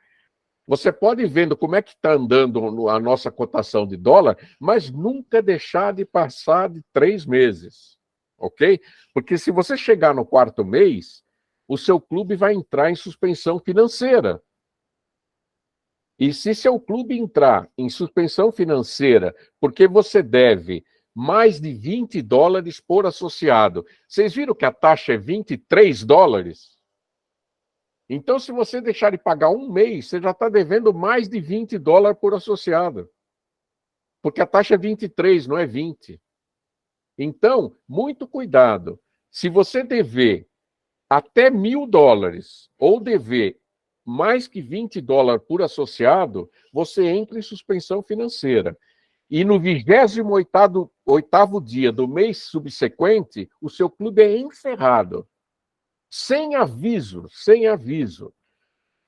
Você pode ir vendo como é que está andando a nossa cotação de dólar, mas nunca deixar de passar de 3 meses, ok? Porque se você chegar no 4º mês, o seu clube vai entrar em suspensão financeira. E se seu clube entrar em suspensão financeira porque você deve mais de $20 por associado, vocês viram que a taxa é $23? Então, se você deixar de pagar um mês, você já está devendo mais de $20 por associado. Porque a taxa é 23, não é 20. Então, muito cuidado. Se você dever até $1.000 ou dever mais que $20 por associado, você entra em suspensão financeira. E no 28º dia do mês subsequente, o seu clube é encerrado. Sem aviso, sem aviso.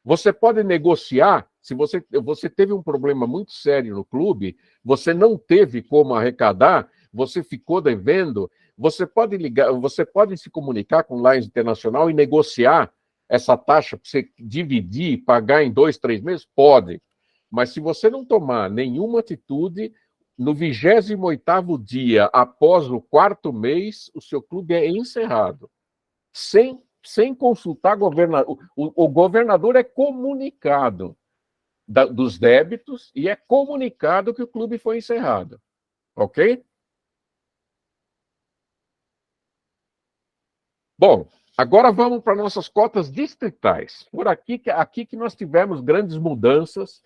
Você pode negociar, se você teve um problema muito sério no clube, você não teve como arrecadar, você ficou devendo, você pode ligar, você pode se comunicar com o Lions Internacional e negociar essa taxa para você dividir e pagar em 2, 3 meses? Pode. Mas se você não tomar nenhuma atitude, no 28º dia após o 4º mês, o seu clube é encerrado. Sem consultar governador. O governador é comunicado dos débitos e é comunicado que o clube foi encerrado. Ok? Bom, agora vamos para nossas cotas distritais. Por aqui que nós tivemos grandes mudanças.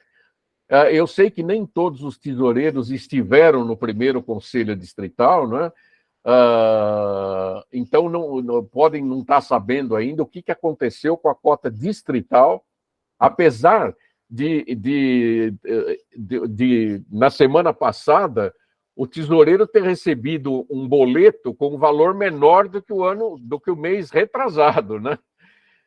Eu sei que nem todos os tesoureiros estiveram no primeiro conselho distrital, não é? Então podem não estar sabendo ainda o que aconteceu com a cota distrital, apesar de na semana passada o tesoureiro ter recebido um boleto com um valor menor do que o mês retrasado, né?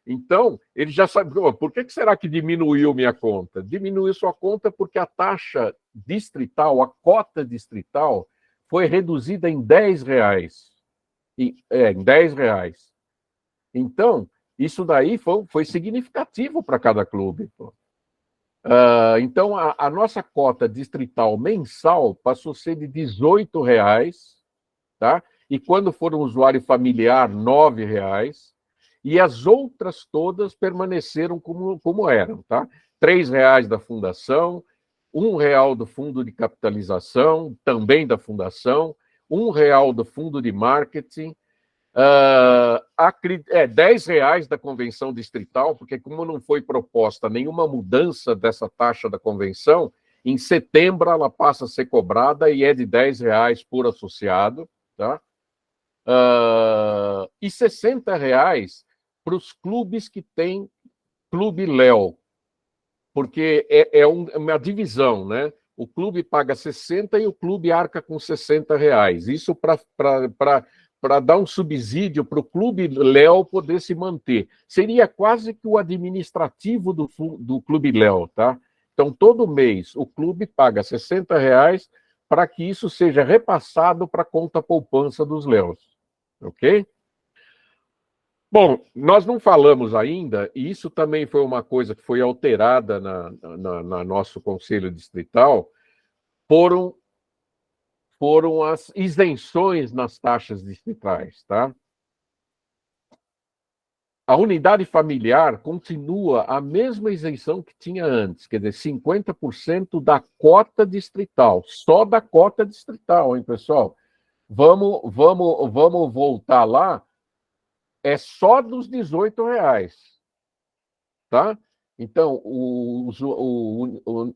Então, ele já sabe, por que será que diminuiu minha conta? Diminuiu sua conta porque a taxa distrital, a cota distrital, foi reduzida em R$10. Em R$10. Então, isso daí foi significativo para cada clube. Então, a nossa cota distrital mensal passou a ser de R$18, tá? E quando for um usuário familiar, R$9. E as outras todas permaneceram como eram, tá? R$3 da fundação, R$1 do fundo de capitalização, também da fundação, R$1 do fundo de marketing, R$10 da convenção distrital, porque como não foi proposta nenhuma mudança dessa taxa da convenção, em setembro ela passa a ser cobrada e é de R$10 por associado, tá? E R$60 para os clubes que têm Clube Léo, porque é uma divisão, né? O clube paga 60 e o clube arca com R$60. Isso para dar um subsídio para o Clube Léo poder se manter. Seria quase que o administrativo do Clube Léo, tá? Então, todo mês, o clube paga R$60 para que isso seja repassado para a conta poupança dos Léos. Ok? Bom, nós não falamos ainda, e isso também foi uma coisa que foi alterada na nosso Conselho Distrital, foram as isenções nas taxas distritais, tá? A unidade familiar continua a mesma isenção que tinha antes, quer dizer, 50% da cota distrital, só da cota distrital, hein, pessoal? Vamos voltar lá, é só dos R$18, tá? Então,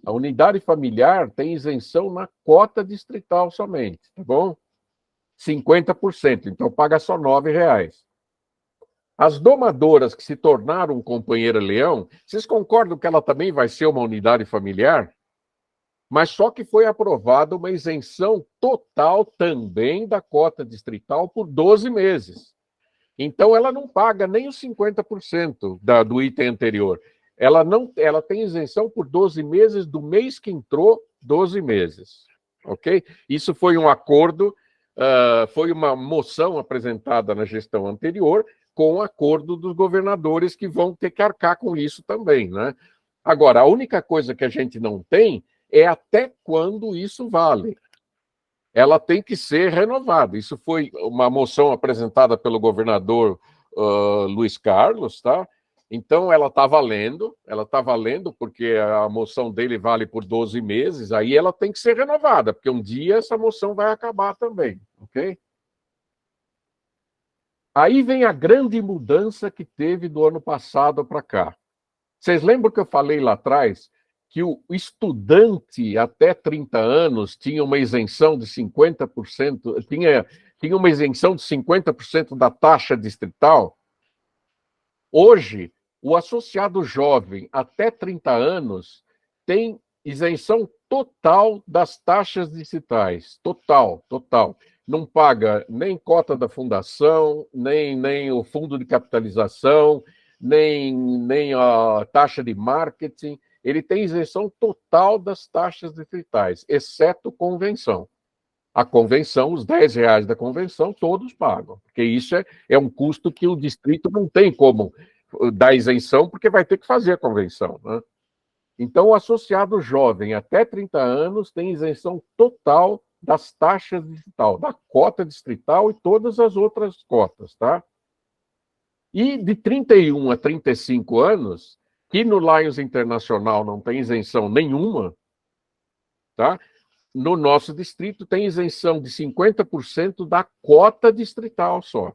a unidade familiar tem isenção na cota distrital somente, tá bom? 50%, então paga só R$9. As domadoras que se tornaram companheira-leão, vocês concordam que ela também vai ser uma unidade familiar? Mas só que foi aprovada uma isenção total também da cota distrital por 12 meses. Então, ela não paga nem os 50% do item anterior. Ela tem isenção por 12 meses, do mês que entrou, 12 meses. Ok? Isso foi um acordo, foi uma moção apresentada na gestão anterior, com o acordo dos governadores que vão ter que arcar com isso também, né? Agora, a única coisa que a gente não tem é até quando isso vale. Ela tem que ser renovada. Isso foi uma moção apresentada pelo governador Luiz Carlos, tá? Então, ela está valendo porque a moção dele vale por 12 meses, aí ela tem que ser renovada, porque um dia essa moção vai acabar também, ok? Aí vem a grande mudança que teve do ano passado para cá. Vocês lembram que eu falei lá atrás que o estudante até 30 anos tinha uma isenção de 50%, tinha uma isenção de 50% da taxa distrital? Hoje, o associado jovem até 30 anos tem isenção total das taxas distritais. Total. Não paga nem cota da fundação, nem o fundo de capitalização, nem a taxa de marketing. Ele tem isenção total das taxas distritais, exceto convenção. A convenção, os R$10 da convenção, todos pagam, porque isso é um custo que o distrito não tem como dar isenção, porque vai ter que fazer a convenção, né? Então, o associado jovem até 30 anos tem isenção total das taxas distrital, da cota distrital e todas as outras cotas, tá? E de 31 a 35 anos, que no Lions Internacional não tem isenção nenhuma, tá? No nosso distrito tem isenção de 50% da cota distrital só.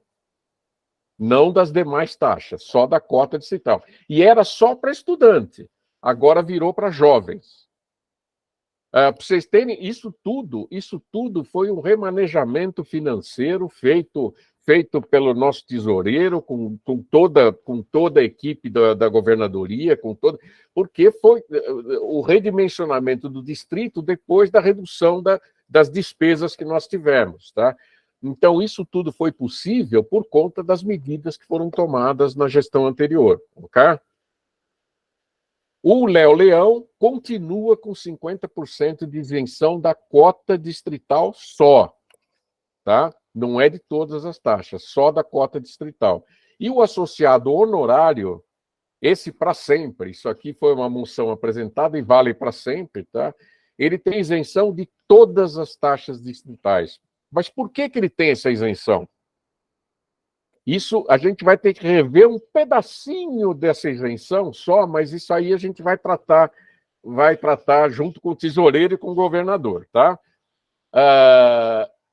Não das demais taxas, só da cota distrital. E era só para estudante, agora virou para jovens. Para vocês terem, isso tudo foi um remanejamento financeiro feito pelo nosso tesoureiro, com toda a equipe da governadoria, porque foi o redimensionamento do distrito depois da redução das despesas que nós tivemos, tá? Então, isso tudo foi possível por conta das medidas que foram tomadas na gestão anterior, ok? O Léo Leão continua com 50% de isenção da cota distrital só, tá? Não é de todas as taxas, só da cota distrital. E o associado honorário, esse para sempre, isso aqui foi uma moção apresentada e vale para sempre, tá? Ele tem isenção de todas as taxas distritais. Mas por que ele tem essa isenção? Isso a gente vai ter que rever um pedacinho dessa isenção só, mas isso aí a gente vai tratar junto com o tesoureiro e com o governador, tá?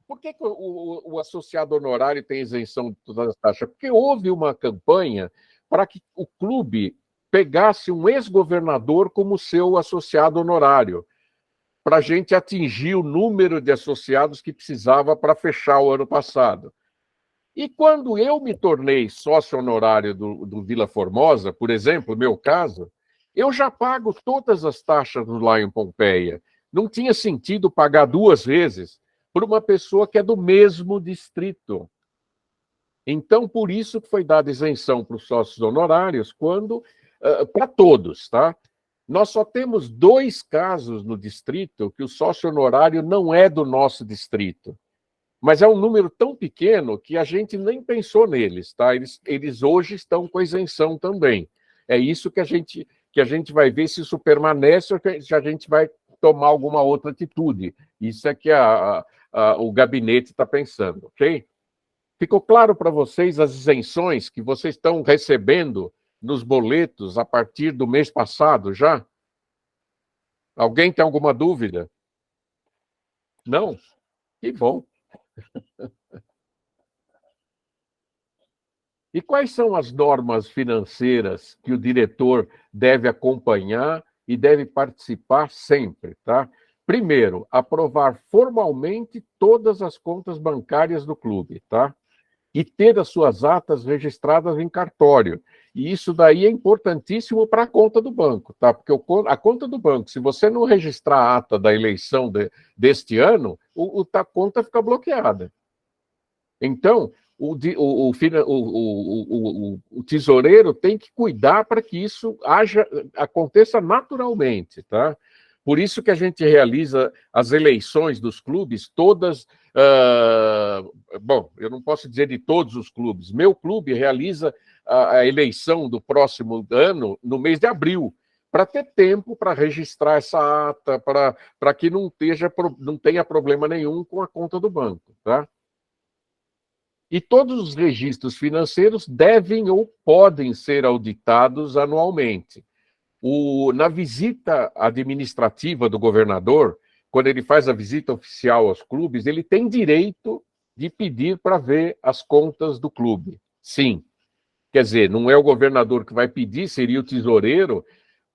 Por que o associado honorário tem isenção de todas as taxas? Porque houve uma campanha para que o clube pegasse um ex-governador como seu associado honorário, para a gente atingir o número de associados que precisava para fechar o ano passado. E quando eu me tornei sócio honorário do Vila Formosa, por exemplo, meu caso, eu já pago todas as taxas do Lion Pompeia. Não tinha sentido pagar 2 vezes por uma pessoa que é do mesmo distrito. Então, por isso que foi dada isenção para os sócios honorários, para todos, tá? Nós só temos 2 casos no distrito que o sócio honorário não é do nosso distrito. Mas é um número tão pequeno que a gente nem pensou neles, tá? Eles hoje estão com isenção também. É isso que a gente vai ver se isso permanece ou se a gente vai tomar alguma outra atitude. Isso é que o gabinete está pensando, ok? Ficou claro para vocês as isenções que vocês estão recebendo nos boletos a partir do mês passado já? Alguém tem alguma dúvida? Não? Que bom. E quais são as normas financeiras que o diretor deve acompanhar e deve participar sempre, tá? Primeiro, aprovar formalmente todas as contas bancárias do clube, tá? E ter as suas atas registradas em cartório. E isso daí é importantíssimo para a conta do banco, tá? Porque a conta do banco, se você não registrar a ata da eleição deste ano, a conta fica bloqueada. Então, o tesoureiro tem que cuidar para que isso aconteça naturalmente, tá? Por isso que a gente realiza as eleições dos clubes todas. Bom, eu não posso dizer de todos os clubes. Meu clube realiza a eleição do próximo ano no mês de abril, para ter tempo para registrar essa ata, para que não tenha problema nenhum com a conta do banco. Tá? E todos os registros financeiros devem ou podem ser auditados anualmente. Na visita administrativa do governador, quando ele faz a visita oficial aos clubes, ele tem direito de pedir para ver as contas do clube. Sim. Quer dizer, não é o governador que vai pedir, seria o tesoureiro,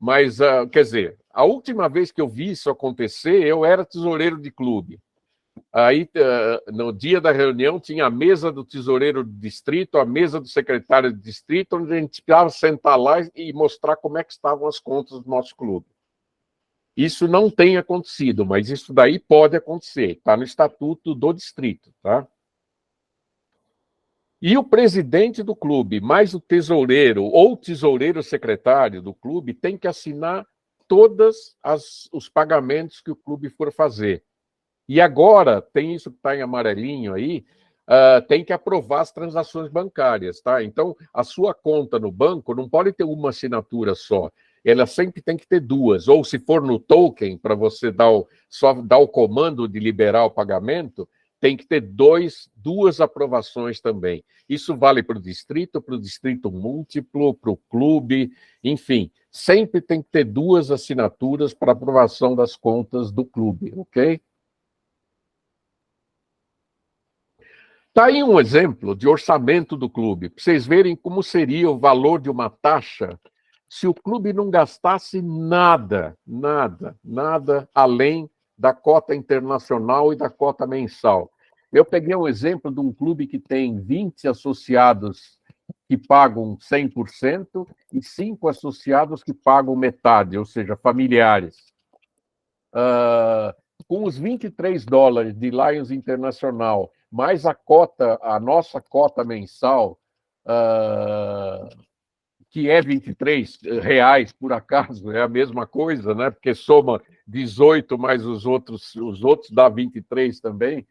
mas, quer dizer, a última vez que eu vi isso acontecer, eu era tesoureiro de clube. Aí, no dia da reunião, tinha a mesa do tesoureiro do distrito, a mesa do secretário do distrito, onde a gente precisava sentar lá e mostrar como é que estavam as contas do nosso clube. Isso não tem acontecido, mas isso daí pode acontecer. Está no estatuto do distrito, tá? E o presidente do clube, mais o tesoureiro ou tesoureiro secretário do clube, tem que assinar todos os pagamentos que o clube for fazer. E agora, tem isso que está em amarelinho aí, tem que aprovar as transações bancárias, tá? Então, a sua conta no banco não pode ter uma assinatura só. Ela sempre tem que ter duas. Ou se for no token, para você só dar o comando de liberar o pagamento, tem que ter duas aprovações também. Isso vale para o distrito múltiplo, para o clube, enfim. Sempre tem que ter duas assinaturas para aprovação das contas do clube, ok? Está aí um exemplo de orçamento do clube, para vocês verem como seria o valor de uma taxa se o clube não gastasse nada além da cota internacional e da cota mensal. Eu peguei um exemplo de um clube que tem 20 associados que pagam 100% e 5 associados que pagam metade, ou seja, familiares. Com os $23 de Lions Internacional, mais a nossa cota mensal, que é R$23, por acaso, é a mesma coisa, né? Porque soma 18 mais os outros dá 23 também.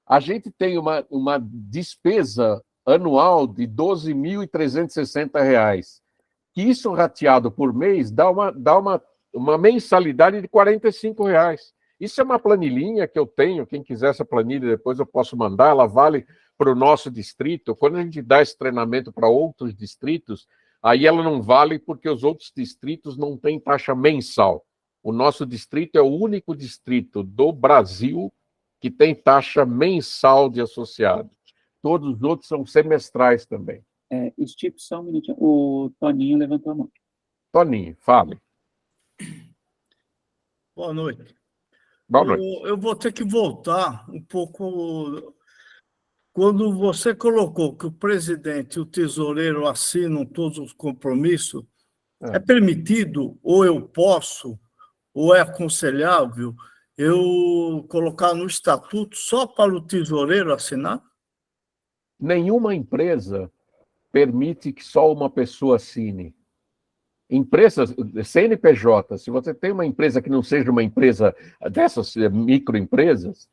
A gente tem uma despesa anual de R$12.360, que isso rateado por mês dá uma mensalidade de R$45. Isso é uma planilhinha que eu tenho, quem quiser essa planilha depois eu posso mandar, ela vale para o nosso distrito. Quando a gente dá esse treinamento para outros distritos, aí ela não vale porque os outros distritos não têm taxa mensal. O nosso distrito é o único distrito do Brasil que tem taxa mensal de associado. Todos os outros são semestrais também. Steve, só um minutinho. O Toninho levantou a mão. Toninho, fale. Boa noite. Boa noite. Eu vou ter que voltar um pouco. Quando você colocou que o presidente e o tesoureiro assinam todos os compromissos, é permitido, ou eu posso, ou é aconselhável, eu colocar no estatuto só para o tesoureiro assinar? Nenhuma empresa permite que só uma pessoa assine. Empresas, CNPJ, se você tem uma empresa que não seja uma empresa dessas microempresas,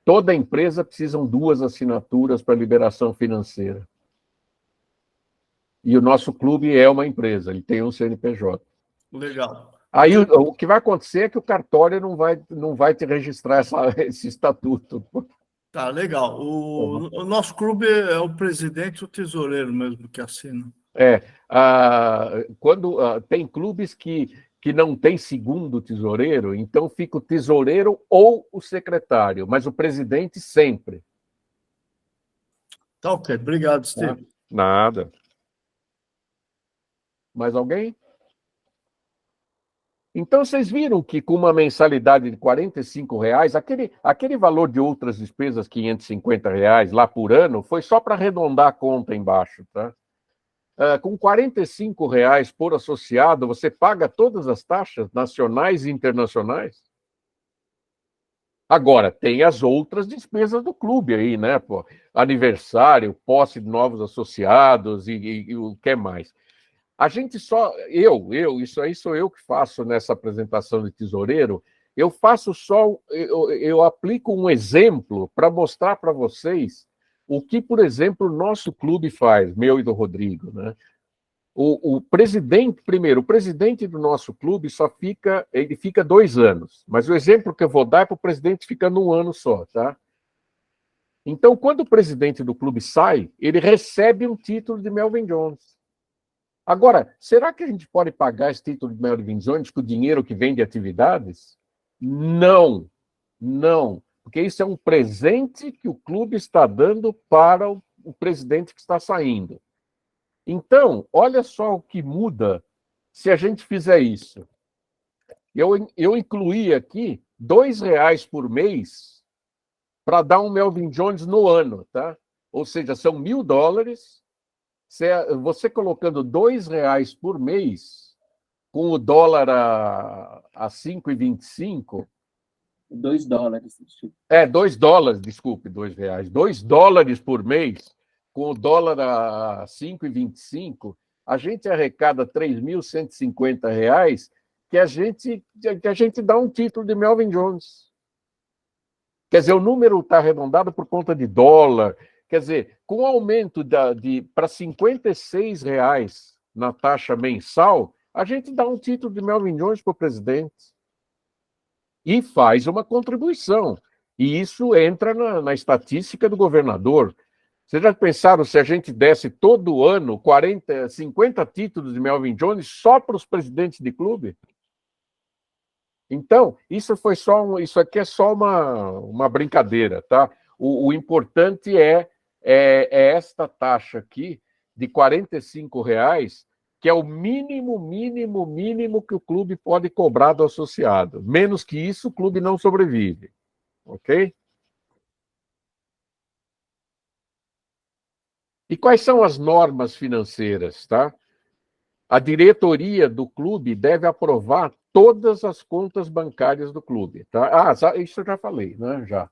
toda empresa precisa 2 assinaturas para liberação financeira. E o nosso clube é uma empresa, ele tem um CNPJ. Legal. Aí o que vai acontecer é que o cartório não vai te registrar esse estatuto. Tá, legal. O nosso clube é o presidente e o tesoureiro mesmo que assina. Tem clubes que não tem segundo tesoureiro, então fica o tesoureiro ou o secretário, mas o presidente sempre. Tá, ok. Obrigado, Steve. Nada. Mais alguém? Então, vocês viram que com uma mensalidade de R$45, aquele valor de outras despesas, R$550 lá por ano, foi só para arredondar a conta embaixo, tá? Com R$45 por associado, você paga todas as taxas nacionais e internacionais? Agora, tem as outras despesas do clube aí, né? Pô, aniversário, posse de novos associados e o que mais. A gente só... isso aí sou eu que faço nessa apresentação de tesoureiro, eu faço só... Eu aplico um exemplo para mostrar para vocês o que, por exemplo, o nosso clube faz, meu e do Rodrigo, né? O presidente, primeiro, o presidente do nosso clube ele fica 2 anos, mas o exemplo que eu vou dar é para o presidente ficando 1 ano só, tá? Então, quando o presidente do clube sai, ele recebe um título de Melvin Jones. Agora, será que a gente pode pagar esse título de Melvin Jones com o dinheiro que vem de atividades? Não, não, porque isso é um presente que o clube está dando para o presidente que está saindo. Então, olha só o que muda se a gente fizer isso. Eu incluí aqui R$2 por mês para dar um Melvin Jones no ano, tá? Ou seja, são $1.000. Você colocando R$2 por mês, com o dólar a 5,25. $2. $2, desculpe, R$2. $2 por mês, com o dólar a 5,25, a gente arrecada R$3.150 que a gente dá um título de Melvin Jones. Quer dizer, o número está arredondado por conta de dólar. Quer dizer, com o aumento para R$56 na taxa mensal, a gente dá um título de Melvin Jones para o presidente. E faz uma contribuição. E isso entra na estatística do governador. Vocês já pensaram se a gente desse todo ano 50 títulos de Melvin Jones só para os presidentes de clube? Então, isso aqui é só uma brincadeira, tá? O importante é esta taxa aqui de R$45, que é o mínimo que o clube pode cobrar do associado. Menos que isso, o clube não sobrevive. Ok? E quais são as normas financeiras, tá? A diretoria do clube deve aprovar todas as contas bancárias do clube, tá? Isso eu já falei, né? Já.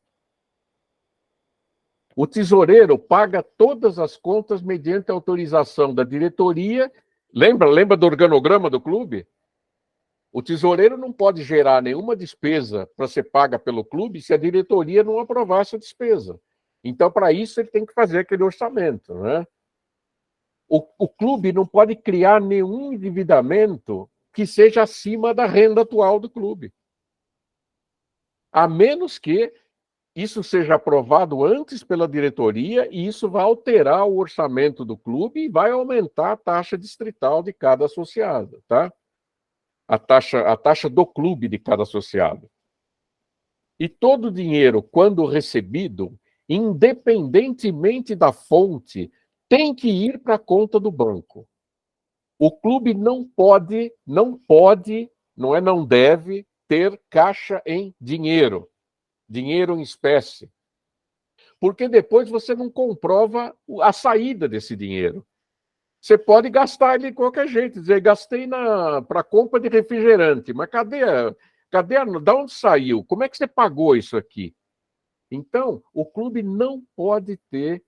O tesoureiro paga todas as contas mediante autorização da diretoria. Lembra do organograma do clube? O tesoureiro não pode gerar nenhuma despesa para ser paga pelo clube se a diretoria não aprovar essa despesa. Então, para isso, ele tem que fazer aquele orçamento, né? O clube não pode criar nenhum endividamento que seja acima da renda atual do clube. A menos que isso seja aprovado antes pela diretoria e isso vai alterar o orçamento do clube e vai aumentar a taxa distrital de cada associado, tá? A taxa do clube de cada associado. E todo o dinheiro, quando recebido, independentemente da fonte, tem que ir para a conta do banco. O clube não deve ter caixa em dinheiro em espécie. Porque depois você não comprova a saída desse dinheiro. Você pode gastar ele de qualquer jeito, dizer, gastei para compra de refrigerante, mas da onde saiu? Como é que você pagou isso aqui? Então, o clube não pode ter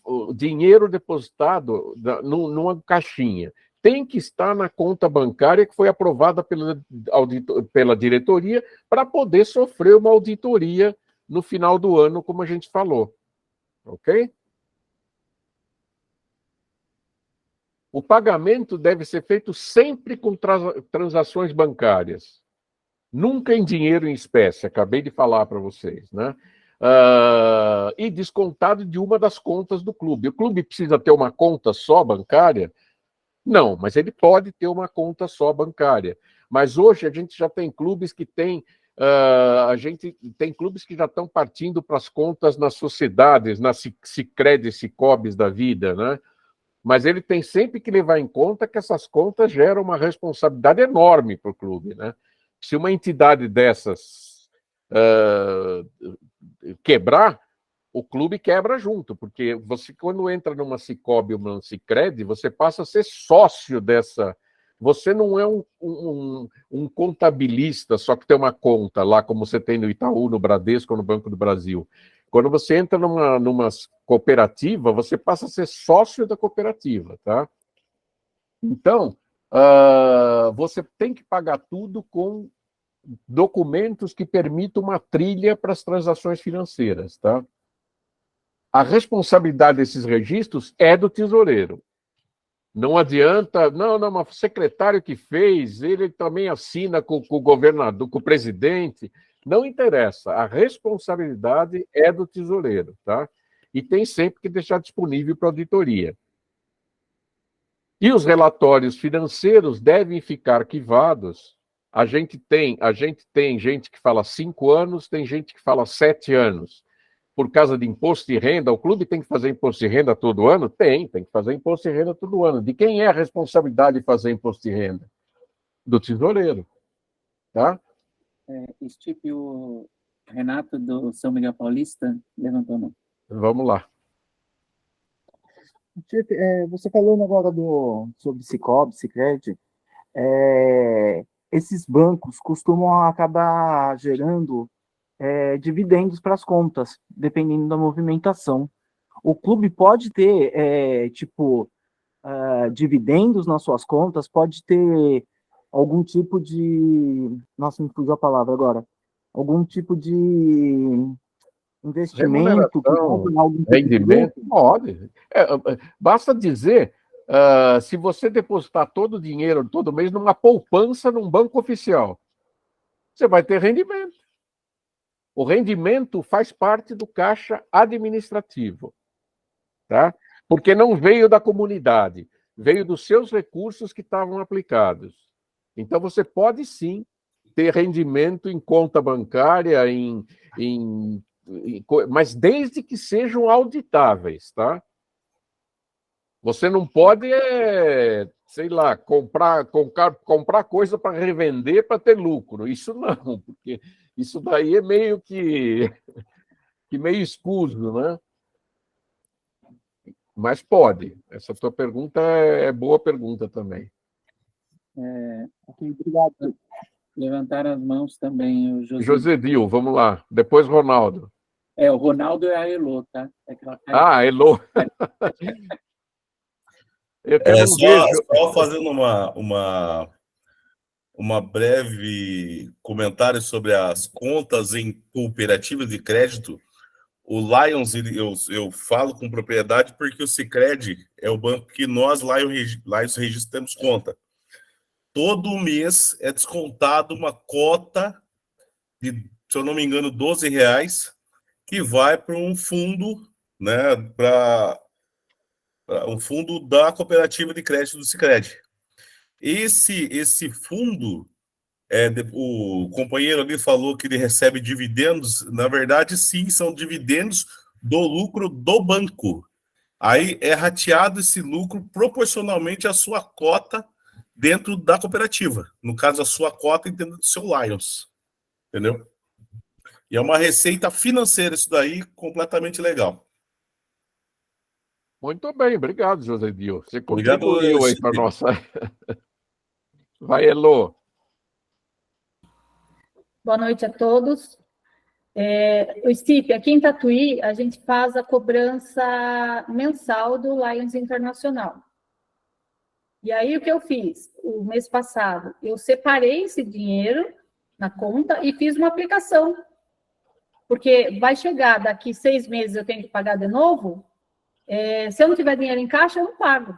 o dinheiro depositado numa caixinha. Tem que estar na conta bancária que foi aprovada pela diretoria para poder sofrer uma auditoria no final do ano, como a gente falou. Ok? O pagamento deve ser feito sempre com transações bancárias. Nunca em dinheiro em espécie, acabei de falar para vocês, né? E descontado de uma das contas do clube. O clube precisa ter uma conta só bancária? Não, mas ele pode ter uma conta só bancária. Mas hoje a gente já tem clubes que clubes que já estão partindo para as contas nas sociedades, nas Sicredi, Sicobis da vida, né? Mas ele tem sempre que levar em conta que essas contas geram uma responsabilidade enorme para o clube, né? Se uma entidade dessas quebrar, o clube quebra junto, porque você, quando entra numa Sicobi ou numa Sicredi, você passa a ser sócio dessa. Você não é um contabilista, só que tem uma conta lá, como você tem no Itaú, no Bradesco ou no Banco do Brasil. Quando você entra numa cooperativa, você passa a ser sócio da cooperativa, tá? Então, você tem que pagar tudo com documentos que permitam uma trilha para as transações financeiras, tá? A responsabilidade desses registros é do tesoureiro. Não adianta, não, mas o secretário que fez, ele também assina com o governador, com o presidente. Não interessa, a responsabilidade é do tesoureiro, tá? E tem sempre que deixar disponível para auditoria. E os relatórios financeiros devem ficar arquivados. A gente tem gente que fala 5 anos, tem gente que fala 7 anos. Por causa de imposto de renda, o clube tem que fazer imposto de renda todo ano? Tem que fazer imposto de renda todo ano. De quem é a responsabilidade de fazer imposto de renda? Do tesoureiro. Tá? Stipe, o Renato do São Miguel Paulista levantou a mão. Vamos lá. Você falando agora sobre Sicoob, Sicredi, esses bancos costumam acabar gerando dividendos para as contas, dependendo da movimentação. O clube pode ter, dividendos nas suas contas, pode ter algum tipo de... Nossa, me fugiu a palavra agora. Algum tipo de investimento, rendimento, pode. Basta dizer, se você depositar todo o dinheiro todo mês numa poupança num banco oficial, você vai ter rendimento. O rendimento faz parte do caixa administrativo, tá? Porque não veio da comunidade, veio dos seus recursos que estavam aplicados. Então, você pode sim ter rendimento em conta bancária, mas desde que sejam auditáveis, tá? Você não pode, sei lá, comprar coisa para revender para ter lucro. Isso não, porque isso daí é meio que meio escuso, né? Mas pode. Essa tua pergunta é boa pergunta também. Obrigado. Levantaram as mãos também. O Josedil, vamos lá. Depois Ronaldo. O Ronaldo é a Elô, tá? Elô. Só fazendo uma breve comentário sobre as contas em cooperativas de crédito. O Lions, eu falo com propriedade porque o Sicredi é o banco que nós, Lions registramos conta. Todo mês é descontado uma cota de, se eu não me engano, R$12, que vai para um fundo, né, para um fundo da cooperativa de crédito do Sicredi. Esse fundo, o companheiro ali falou que ele recebe dividendos. Na verdade, sim, são dividendos do lucro do banco. Aí é rateado esse lucro proporcionalmente à sua cota dentro da cooperativa. No caso, a sua cota dentro do seu Lions. Entendeu? E é uma receita financeira isso daí, completamente legal. Muito bem, obrigado, José Dio. Você contribuiu aí para a nossa... Vai, Elô. Boa noite a todos. O Stipe, aqui em Tatuí, a gente faz a cobrança mensal do Lions Internacional. E aí, o que eu fiz? O mês passado, eu separei esse dinheiro na conta e fiz uma aplicação. Porque vai chegar, daqui 6 meses eu tenho que pagar de novo. Se eu não tiver dinheiro em caixa, eu não pago.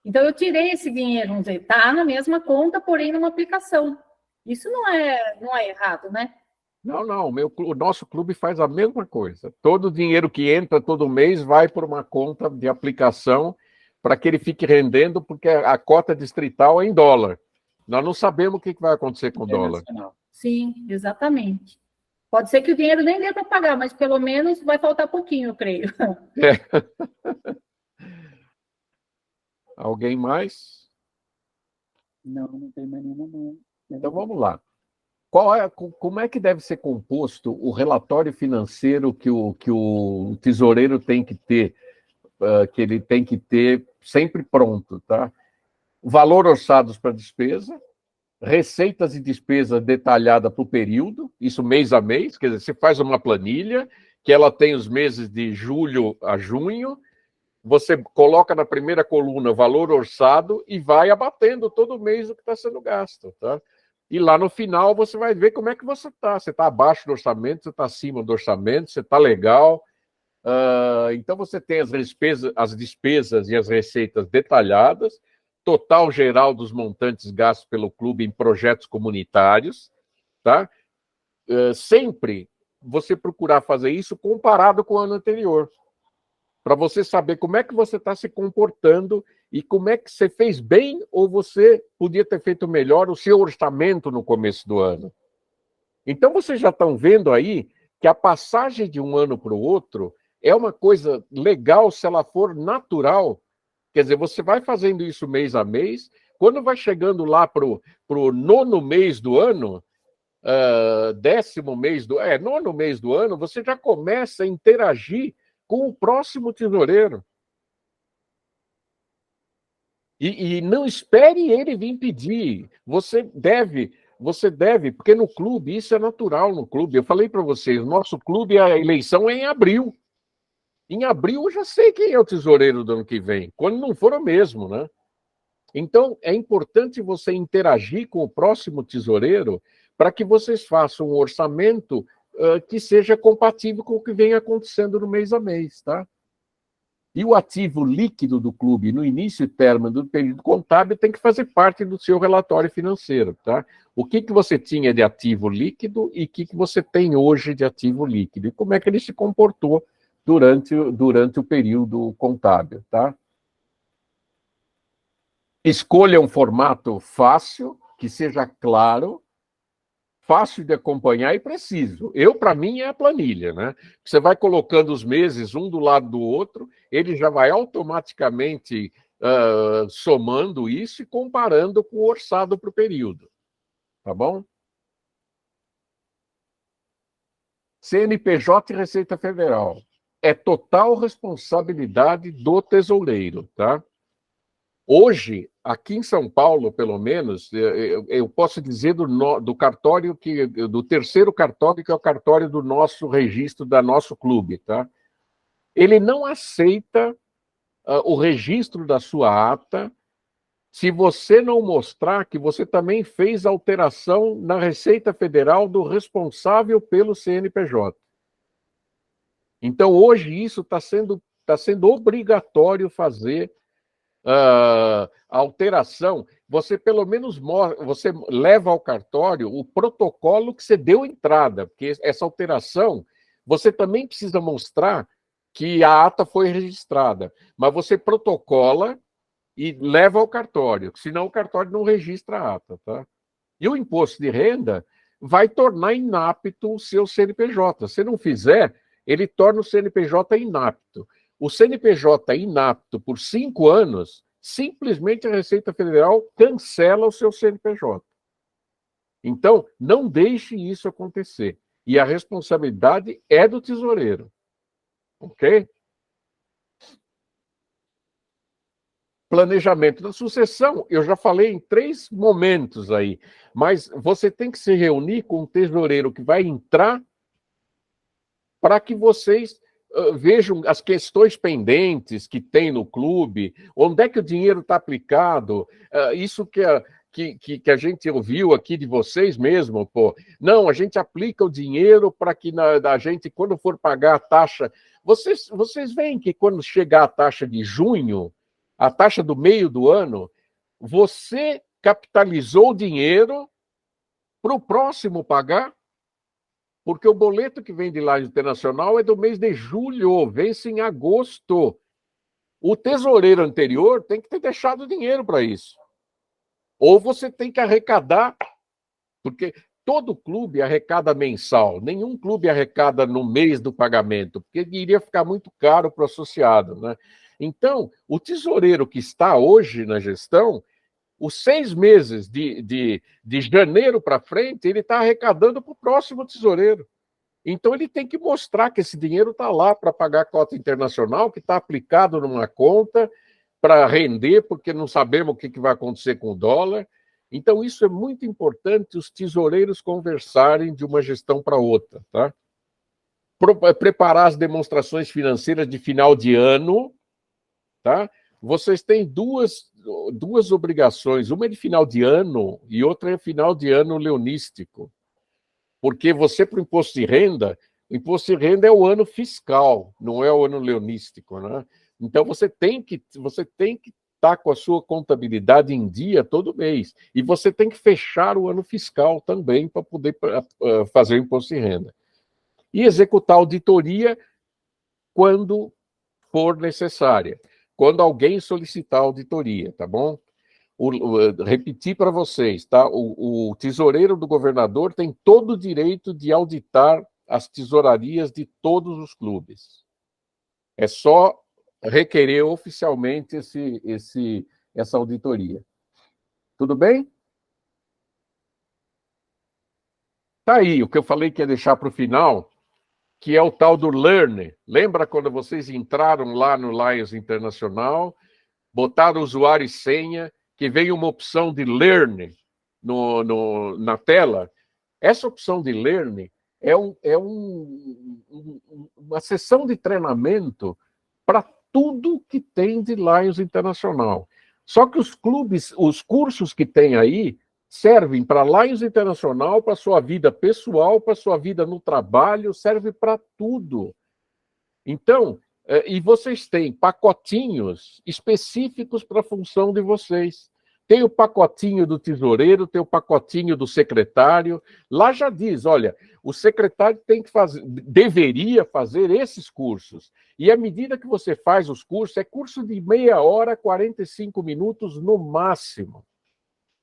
Então, eu tirei esse dinheiro, vamos dizer, está na mesma conta, porém numa aplicação. Isso não é errado, né? Não, o nosso clube faz a mesma coisa. Todo o dinheiro que entra todo mês vai por uma conta de aplicação para que ele fique rendendo, porque a cota distrital é em dólar. Nós não sabemos o que vai acontecer com o dólar. Sim, exatamente. Pode ser que o dinheiro nem dê para pagar, mas pelo menos vai faltar pouquinho, eu creio. Alguém mais? Não tem mais nenhuma mão. Então vamos lá. Como é que deve ser composto o relatório financeiro que o tesoureiro tem que ter, que ele tem que ter sempre pronto, tá? Valor orçados para despesa, receitas e despesas detalhadas para o período, isso mês a mês, quer dizer, você faz uma planilha que ela tem os meses de julho a junho, você coloca na primeira coluna valor orçado e vai abatendo todo mês o que está sendo gasto, tá? E lá no final você vai ver como é que você está. Você está abaixo do orçamento, você está acima do orçamento, você está legal. Então, você tem as despesas e as receitas detalhadas, total geral dos montantes gastos pelo clube em projetos comunitários, tá? Sempre você procurar fazer isso comparado com o ano anterior, para você saber como é que você está se comportando e como é que você fez bem ou você podia ter feito melhor o seu orçamento no começo do ano. Então, vocês já estão vendo aí que a passagem de um ano para o outro é uma coisa legal se ela for natural. Quer dizer, você vai fazendo isso mês a mês, quando vai chegando lá para o 9º mês do ano, 10º mês do... 9º mês do ano, você já começa a interagir com o próximo tesoureiro. E não espere ele vir pedir. Você deve, porque no clube, isso é natural no clube. Eu falei para vocês, nosso clube, a eleição é em abril. Em abril eu já sei quem é o tesoureiro do ano que vem, quando não for o mesmo, né? Então, é importante você interagir com o próximo tesoureiro para que vocês façam um orçamento que seja compatível com o que vem acontecendo no mês a mês, tá? E o ativo líquido do clube, no início e término do período contábil, tem que fazer parte do seu relatório financeiro, tá? O que você tinha de ativo líquido e o que você tem hoje de ativo líquido, e como é que ele se comportou durante o período contábil, tá? Escolha um formato fácil, que seja claro, fácil de acompanhar e preciso. Para mim, é a planilha, né? Você vai colocando os meses um do lado do outro, ele já vai automaticamente somando isso e comparando com o orçado para o período. Tá bom? CNPJ e Receita Federal. É total responsabilidade do tesoureiro, tá? Hoje, aqui em São Paulo, pelo menos, eu posso dizer do cartório, do terceiro cartório, que é o cartório do nosso registro, da nosso clube, tá? Ele não aceita o registro da sua ata se você não mostrar que você também fez alteração na Receita Federal do responsável pelo CNPJ. Então, hoje, isso está sendo obrigatório fazer a alteração. Você, pelo menos, você leva ao cartório o protocolo que você deu entrada, porque essa alteração, você também precisa mostrar que a ata foi registrada, mas você protocola e leva ao cartório, senão o cartório não registra a ata, tá? E o imposto de renda vai tornar inapto o seu CNPJ. Se não fizer, ele torna o CNPJ inapto. O CNPJ inapto por 5 anos, simplesmente a Receita Federal cancela o seu CNPJ. Então, não deixe isso acontecer. E a responsabilidade é do tesoureiro. Ok? Planejamento da sucessão, eu já falei em 3 momentos aí, mas você tem que se reunir com o tesoureiro que vai entrar para que vocês vejam as questões pendentes que tem no clube, onde é que o dinheiro está aplicado, isso que a gente ouviu aqui de vocês mesmo, pô. Não, a gente aplica o dinheiro para que a gente, quando for pagar a taxa... Vocês veem que quando chegar a taxa de junho, a taxa do meio do ano, você capitalizou o dinheiro para o próximo pagar, porque o boleto que vem de lá internacional é do mês de julho, vence em agosto. O tesoureiro anterior tem que ter deixado dinheiro para isso. Ou você tem que arrecadar, porque todo clube arrecada mensal, nenhum clube arrecada no mês do pagamento, porque iria ficar muito caro para o associado, né? Então, o tesoureiro que está hoje na gestão, os 6 meses de janeiro para frente, ele está arrecadando para o próximo tesoureiro. Então, ele tem que mostrar que esse dinheiro está lá para pagar a cota internacional, que está aplicado numa conta para render, porque não sabemos o que vai acontecer com o dólar. Então, isso é muito importante, os tesoureiros conversarem de uma gestão para outra, tá? Preparar as demonstrações financeiras de final de ano, tá? Vocês têm duas obrigações, uma é de final de ano e outra é final de ano leonístico. Porque você, para o imposto de renda, O imposto de renda é o ano fiscal, não é o ano leonístico, né? Então você tem que estar com a sua contabilidade em dia todo mês. E você tem que fechar o ano fiscal também para poder fazer o imposto de renda. E executar auditoria quando for necessária. Quando alguém solicitar auditoria, tá bom? Repetir para vocês, tá? O tesoureiro do governador tem todo o direito de auditar as tesourarias de todos os clubes. É só requerer oficialmente essa auditoria. Tudo bem? Tá aí, o que eu falei que ia deixar para o final, que é o tal do Learn. Lembra quando vocês entraram lá no Lions Internacional, botaram usuário e senha, que veio uma opção de Learn na tela? Essa opção de Learn é uma sessão de treinamento para tudo que tem de Lions Internacional. Só que os clubes, os cursos que tem aí, servem para Lions Internacional, para sua vida pessoal, para sua vida no trabalho, serve para tudo. Então, e vocês têm pacotinhos específicos para a função de vocês. Tem o pacotinho do tesoureiro, tem o pacotinho do secretário. Lá já diz, olha, o secretário deveria fazer esses cursos. E à medida que você faz os cursos, é curso de meia hora, 45 minutos no máximo.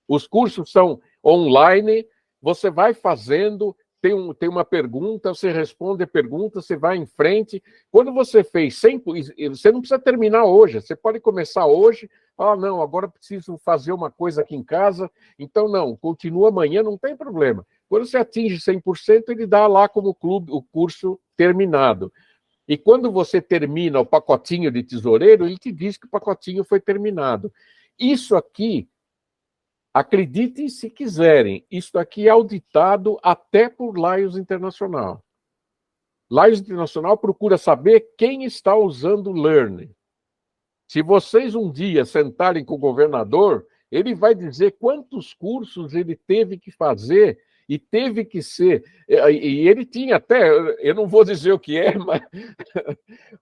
Os cursos são online, você vai fazendo, tem uma pergunta, você responde a pergunta, você vai em frente. Quando você fez 100, você não precisa terminar hoje, você pode começar hoje, não, agora preciso fazer uma coisa aqui em casa, então não, continua amanhã, não tem problema. Quando você atinge 100%, ele dá lá como clube o curso terminado. E quando você termina o pacotinho de tesoureiro, ele te diz que o pacotinho foi terminado. Isso aqui, acreditem se quiserem, isso aqui é auditado até por Lions Internacional. Lions Internacional procura saber quem está usando o Learn. Se vocês um dia sentarem com o governador, ele vai dizer quantos cursos ele teve que fazer e teve que ser. E ele tinha até, eu não vou dizer o que é,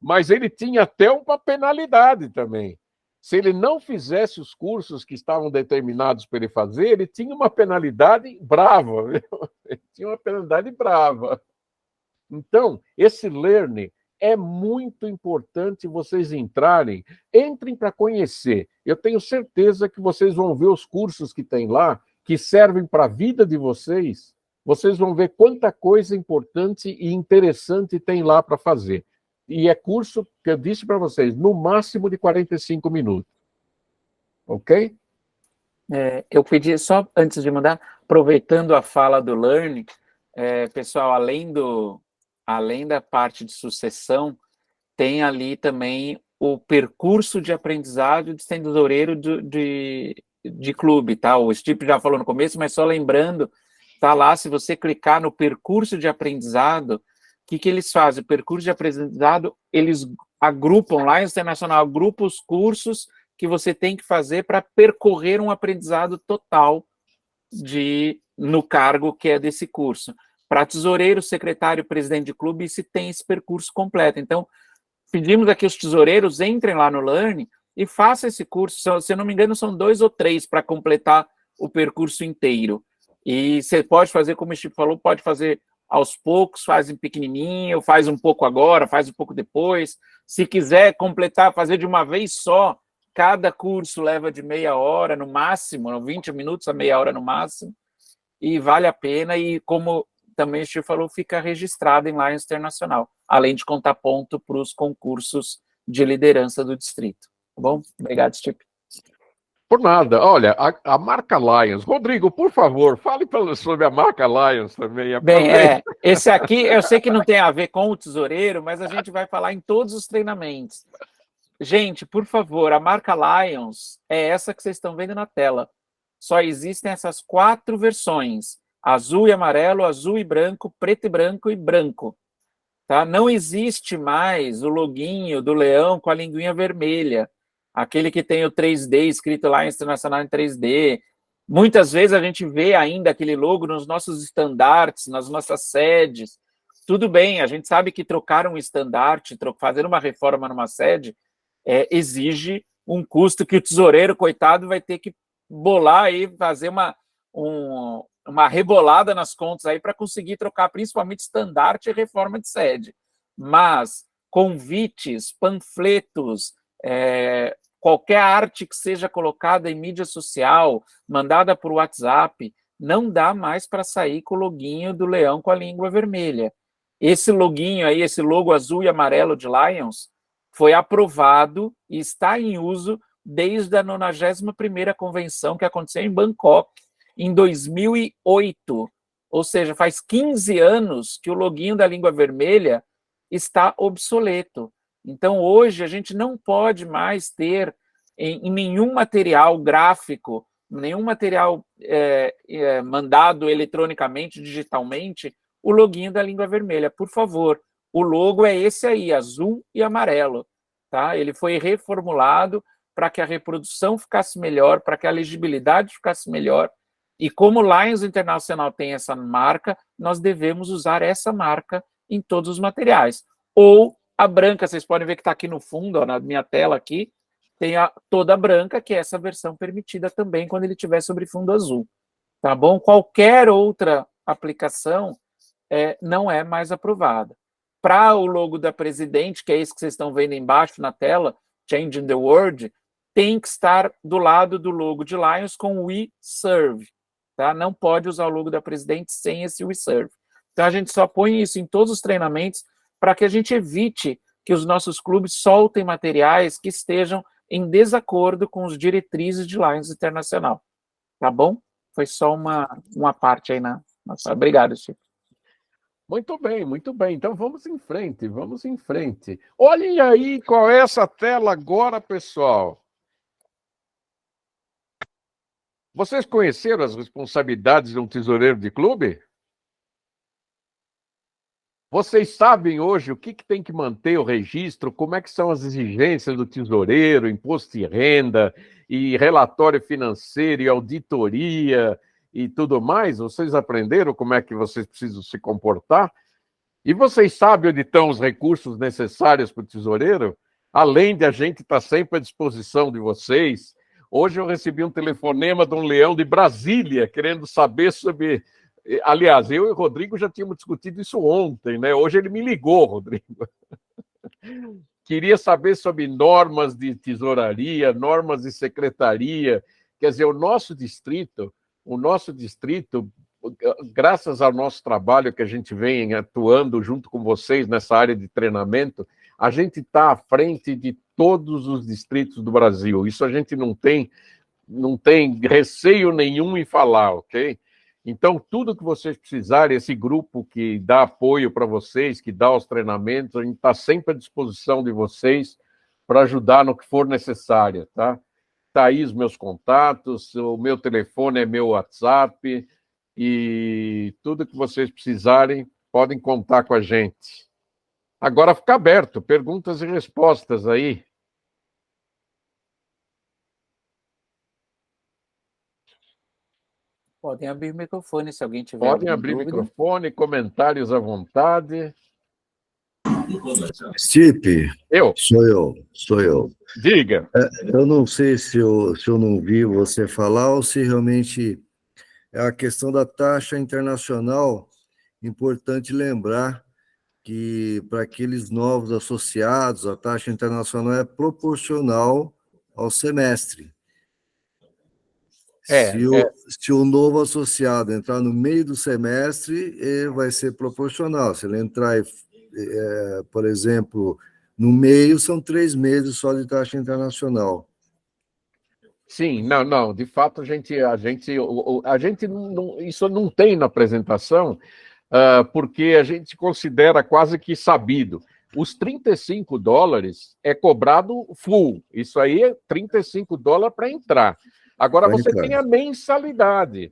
mas ele tinha até uma penalidade também. Se ele não fizesse os cursos que estavam determinados para ele fazer, ele tinha uma penalidade brava. Ele tinha uma penalidade brava. Então, esse Learn é muito importante vocês entrem para conhecer. Eu tenho certeza que vocês vão ver os cursos que tem lá, que servem para a vida de vocês. Vocês vão ver quanta coisa importante e interessante tem lá para fazer. E é curso, que eu disse para vocês, no máximo de 45 minutos. Ok? Eu pedi, só antes de mudar, aproveitando a fala do Learn, pessoal, além da parte de sucessão, tem ali também o percurso de aprendizado de tesoureiro de clube, tá? O Stipe já falou no começo, mas só lembrando, tá lá, se você clicar no percurso de aprendizado, o que eles fazem? O percurso de aprendizado, eles agrupam lá, Internacional, agrupa os cursos que você tem que fazer para percorrer um aprendizado total no cargo que é desse curso. Para tesoureiro, secretário, presidente de clube, se tem esse percurso completo. Então, pedimos aqui os tesoureiros, entrem lá no Learn e façam esse curso. Se eu não me engano, são 2 ou 3 para completar o percurso inteiro. E você pode fazer, como o Chico falou, pode fazer aos poucos, faz em pequenininho, faz um pouco agora, faz um pouco depois. Se quiser completar, fazer de uma vez só, cada curso leva de meia hora no máximo, 20 minutos a meia hora no máximo, e vale a pena, e como também o Chico falou, fica registrado em Lions Internacional, além de contar ponto para os concursos de liderança do distrito. Tá bom? Obrigado, Stipe. Por nada. Olha, a marca Lions. Rodrigo, por favor, fale sobre a marca Lions também. Bem, esse aqui, eu sei que não tem a ver com o tesoureiro, mas a gente vai falar em todos os treinamentos. Gente, por favor, a marca Lions é essa que vocês estão vendo na tela. Só existem essas 4 versões: azul e amarelo, azul e branco, preto e branco. Tá? Não existe mais o loginho do leão com a linguinha vermelha, aquele que tem o 3D escrito lá Internacional em 3D. Muitas vezes a gente vê ainda aquele logo nos nossos estandartes, nas nossas sedes. tudo bem, a gente sabe que trocar um estandarte, fazer uma reforma numa sede, exige um custo que o tesoureiro, coitado, vai ter que bolar e fazer uma rebolada nas contas aí para conseguir trocar principalmente estandarte e reforma de sede. Mas convites, panfletos, qualquer arte que seja colocada em mídia social, mandada por WhatsApp, não dá mais para sair com o loguinho do leão com a língua vermelha. Esse loguinho aí, esse logo azul e amarelo de Lions, foi aprovado e está em uso desde a 91ª convenção que aconteceu em Bangkok, em 2008. Ou seja, faz 15 anos que o loguinho da língua vermelha está obsoleto. Então, hoje, a gente não pode mais ter em nenhum material gráfico, nenhum material mandado eletronicamente, digitalmente, o loguinho da língua vermelha. Por favor, o logo é esse aí, azul e amarelo. Tá? Ele foi reformulado para que a reprodução ficasse melhor, para que a legibilidade ficasse melhor. E como Lions Internacional tem essa marca, nós devemos usar essa marca em todos os materiais. Ou a branca, vocês podem ver que está aqui no fundo, ó, na minha tela aqui, tem toda a branca, que é essa versão permitida também quando ele estiver sobre fundo azul. Tá bom? Qualquer outra aplicação não é mais aprovada. Para o logo da Presidente, que é esse que vocês estão vendo embaixo na tela, Changing the World, tem que estar do lado do logo de Lions com We Serve. Tá? Não pode usar o logo da Presidente sem esse We Serve. Então, a gente só põe isso em todos os treinamentos para que a gente evite que os nossos clubes soltem materiais que estejam em desacordo com os diretrizes de Lions Internacional. Tá bom? Foi só uma parte aí na... Obrigado, Chico. Muito bem, muito bem. Então vamos em frente, vamos em frente. Olhem aí qual é essa tela agora, pessoal. Vocês conheceram as responsabilidades de um tesoureiro de clube? Vocês sabem hoje o que tem que manter o registro, como é que são as exigências do tesoureiro, imposto de renda, e relatório financeiro, e auditoria, e tudo mais? Vocês aprenderam como é que vocês precisam se comportar? E vocês sabem onde estão os recursos necessários para o tesoureiro? Além de a gente estar sempre à disposição de vocês. Hoje eu recebi um telefonema de um leão de Brasília, querendo saber sobre... Aliás, eu e o Rodrigo já tínhamos discutido isso ontem, né? Hoje ele me ligou, Rodrigo. Queria saber sobre normas de tesouraria, normas de secretaria. Quer dizer, o nosso distrito, graças ao nosso trabalho que a gente vem atuando junto com vocês nessa área de treinamento, a gente está à frente de todos os distritos do Brasil. Isso a gente não tem receio nenhum em falar, ok? Então, tudo que vocês precisarem, esse grupo que dá apoio para vocês, que dá os treinamentos, a gente está sempre à disposição de vocês para ajudar no que for necessário, tá? Tá aí os meus contatos, o meu telefone é meu WhatsApp, e tudo que vocês precisarem, podem contar com a gente. Agora fica aberto, perguntas e respostas aí. Podem abrir o microfone se alguém tiver Podem abrir o microfone, comentários à vontade. Stipe, Eu? Sou eu. Diga. Eu não sei se eu não vi você falar ou se realmente é a questão da taxa internacional. Importante lembrar que para aqueles novos associados, a taxa internacional é proporcional ao semestre. Se o novo associado entrar no meio do semestre, vai ser proporcional. Se ele entrar, por exemplo, no meio, são 3 meses só de taxa internacional. Sim, não, de fato a gente não, isso não tem na apresentação, porque a gente considera quase que sabido. Os $35 é cobrado full, isso aí é $35 para entrar. Agora você tem a mensalidade,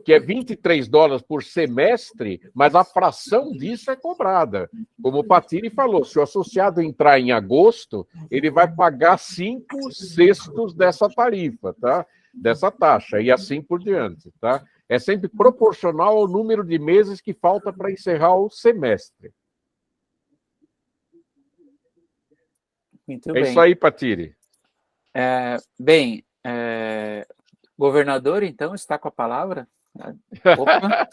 que é $23 por semestre, mas a fração disso é cobrada. Como o Patini falou, se o associado entrar em agosto, ele vai pagar 5/6 dessa tarifa, tá? dessa taxa, e assim por diante, tá? É sempre proporcional ao número de meses que falta para encerrar o semestre. Muito É bem. isso aí, Patiri. Bem, governador, então, está com a palavra? Opa!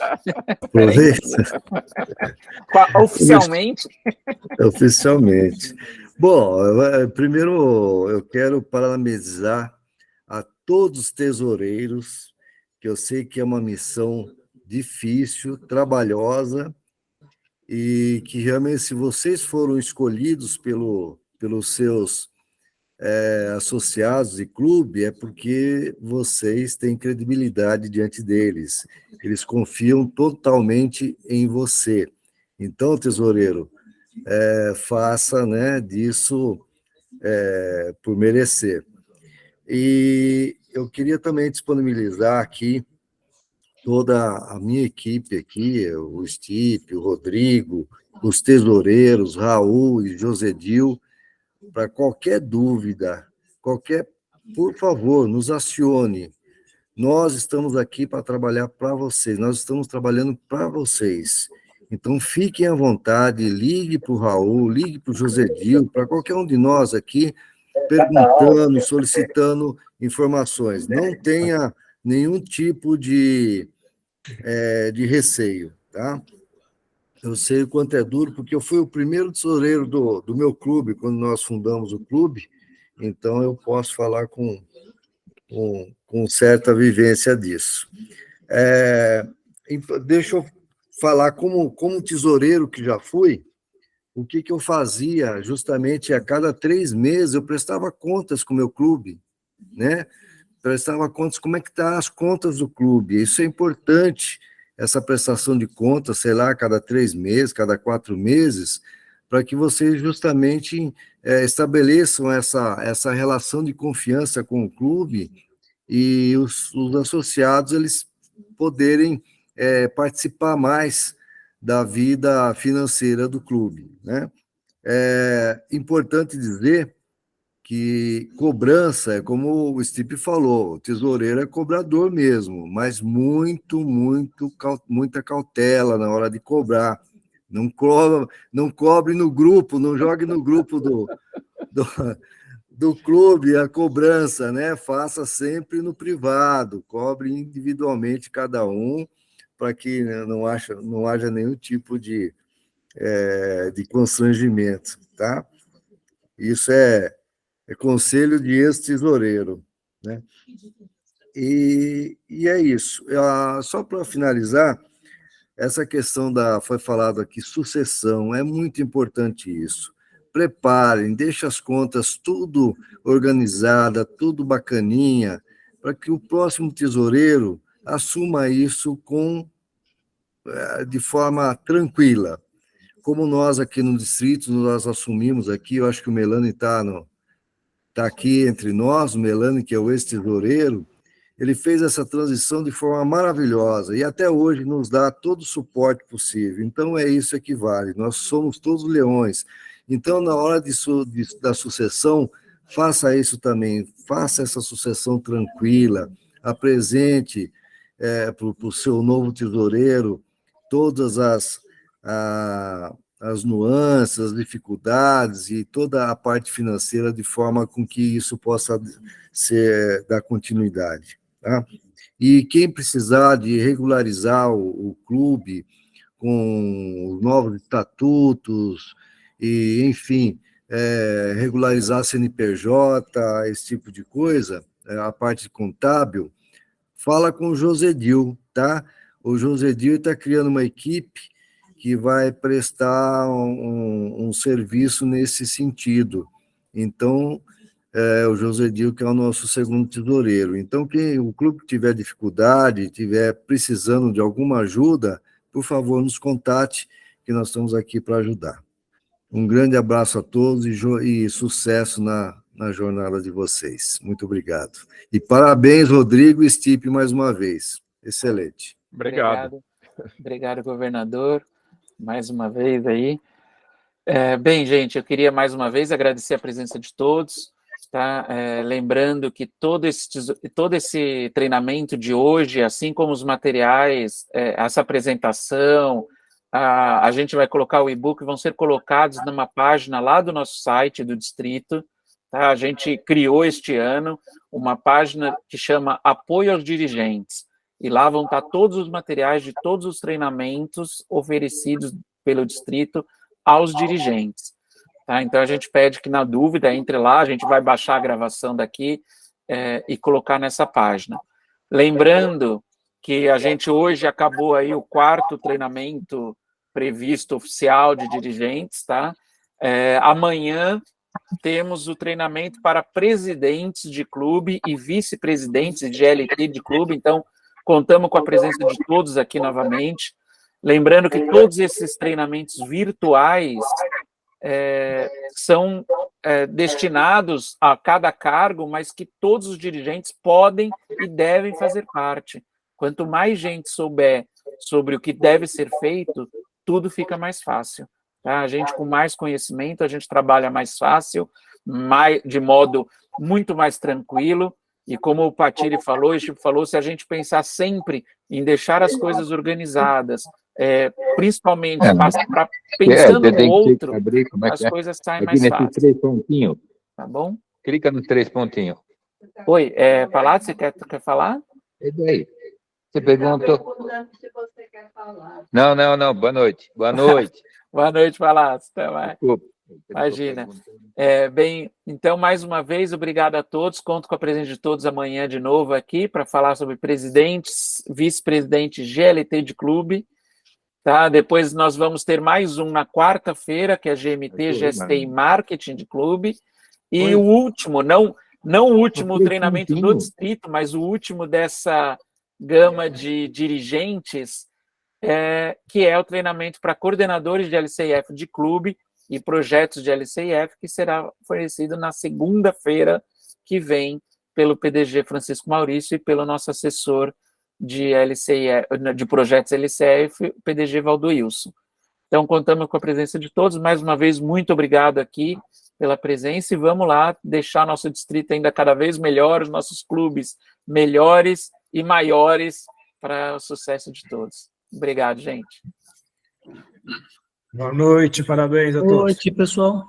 Peraí. Oficialmente? Oficialmente. Bom, primeiro eu quero parabenizar a todos os tesoureiros, que eu sei que é uma missão difícil, trabalhosa, e que realmente, se vocês foram escolhidos pelos seus associados e clube, é porque vocês têm credibilidade diante deles. Eles confiam totalmente em você. Então, tesoureiro, faça, né, disso por merecer. E eu queria também disponibilizar aqui toda a minha equipe aqui, o Stipe, o Rodrigo, os tesoureiros, Raul e Josedil, para qualquer dúvida, por favor, nos acione. Nós estamos aqui para trabalhar para vocês, nós estamos trabalhando para vocês. Então, fiquem à vontade, ligue para o Raul, ligue para o Josedil, para qualquer um de nós aqui, perguntando, solicitando informações. Não tenha nenhum tipo de receio, tá? Eu sei o quanto é duro, porque eu fui o primeiro tesoureiro do meu clube, quando nós fundamos o clube, então eu posso falar com certa vivência disso. Deixa eu falar como tesoureiro que já fui, o que eu fazia justamente a cada 3 meses, eu prestava contas com o meu clube, né? Prestava contas, como é que estão as contas do clube. Isso é importante, essa prestação de contas, sei lá, a cada 3 meses, cada 4 meses, para que vocês justamente estabeleçam essa relação de confiança com o clube e os associados eles poderem participar mais da vida financeira do clube, né? É importante dizer que cobrança é como o Stipe falou, o tesoureiro é cobrador mesmo, mas muita cautela na hora de cobrar. Não cobre no grupo, não jogue no grupo do clube a cobrança, né? Faça sempre no privado, cobre individualmente cada um, para que não haja nenhum tipo de constrangimento, tá? Isso é conselho de ex-tesoureiro, né? E é isso. Só para finalizar, essa questão foi falado aqui, sucessão, é muito importante isso. Preparem, deixem as contas tudo organizada, tudo bacaninha, para que o próximo tesoureiro assuma isso de forma tranquila. Como nós aqui no distrito, nós assumimos aqui, eu acho que o Melani está aqui entre nós, o Melani, que é o ex-tesoureiro, ele fez essa transição de forma maravilhosa e até hoje nos dá todo o suporte possível. Então, é isso que vale. Nós somos todos leões. Então, na hora da sucessão, faça isso também. Faça essa sucessão tranquila. Apresente para o seu novo tesoureiro todas as nuances, as dificuldades e toda a parte financeira de forma com que isso possa dar continuidade. Tá? E quem precisar de regularizar o clube com os novos estatutos, e, enfim, regularizar a CNPJ, esse tipo de coisa, a parte contábil, fala com o Josedil, tá? O Josedil está criando uma equipe que vai prestar um serviço nesse sentido. Então, o Josedil, que é o nosso segundo tesoureiro. Então, quem o clube tiver dificuldade, estiver precisando de alguma ajuda, por favor, nos contate, que nós estamos aqui para ajudar. Um grande abraço a todos e sucesso na jornada de vocês. Muito obrigado. E parabéns, Rodrigo e Stipe, mais uma vez. Excelente. Obrigado. Obrigado, governador, mais uma vez aí. Bem, gente, eu queria mais uma vez agradecer a presença de todos. tá? Lembrando que todo esse treinamento de hoje, assim como os materiais, essa apresentação, a gente vai colocar o e-book, vão ser colocados numa página lá do nosso site do Distrito, tá? A gente criou este ano uma página que chama Apoio aos Dirigentes, e lá vão estar todos os materiais de todos os treinamentos oferecidos pelo Distrito aos dirigentes. Tá? Então, a gente pede que, na dúvida, entre lá, a gente vai baixar a gravação daqui e colocar nessa página. Lembrando que a gente hoje acabou aí o 4º treinamento previsto oficial de dirigentes, tá? Amanhã temos o treinamento para presidentes de clube e vice-presidentes de LT de clube, então contamos com a presença de todos aqui novamente. Lembrando que todos esses treinamentos virtuais são destinados a cada cargo, mas que todos os dirigentes podem e devem fazer parte. Quanto mais gente souber sobre o que deve ser feito, tudo fica mais fácil. Tá? A gente, com mais conhecimento, a gente trabalha mais fácil, de modo muito mais tranquilo, e como o Patiri falou, o Chico falou, se a gente pensar sempre em deixar as coisas organizadas, principalmente pensando no outro, as coisas saem mais fáceis. 3 pontinhos. Tá bom? Clica nos 3 pontinhos. Oi, Palazzo, você quer falar? E daí? Você perguntou. Se você quer falar. Não. Boa noite. Boa noite. Boa noite, Palazzo. Até mais. Desculpa. Imagina. Bem, então, mais uma vez, obrigado a todos. Conto com a presença de todos amanhã de novo aqui para falar sobre presidentes, vice-presidente GLT de clube. Tá? Depois nós vamos ter mais um na quarta-feira, que é GMT, GST e Marketing de clube. E o último, não o último treinamento do distrito, mas o último dessa gama de dirigentes, que é o treinamento para coordenadores de LCIF de clube e projetos de LCIF, que será oferecido na segunda-feira que vem pelo PDG Francisco Maurício e pelo nosso assessor de projetos LCIF, o PDG Valdoilson. Então, contamos com a presença de todos. Mais uma vez, muito obrigado aqui pela presença e vamos lá deixar nosso distrito ainda cada vez melhor, os nossos clubes melhores e maiores para o sucesso de todos. Obrigado, gente. Boa noite, parabéns a todos. Boa noite, pessoal.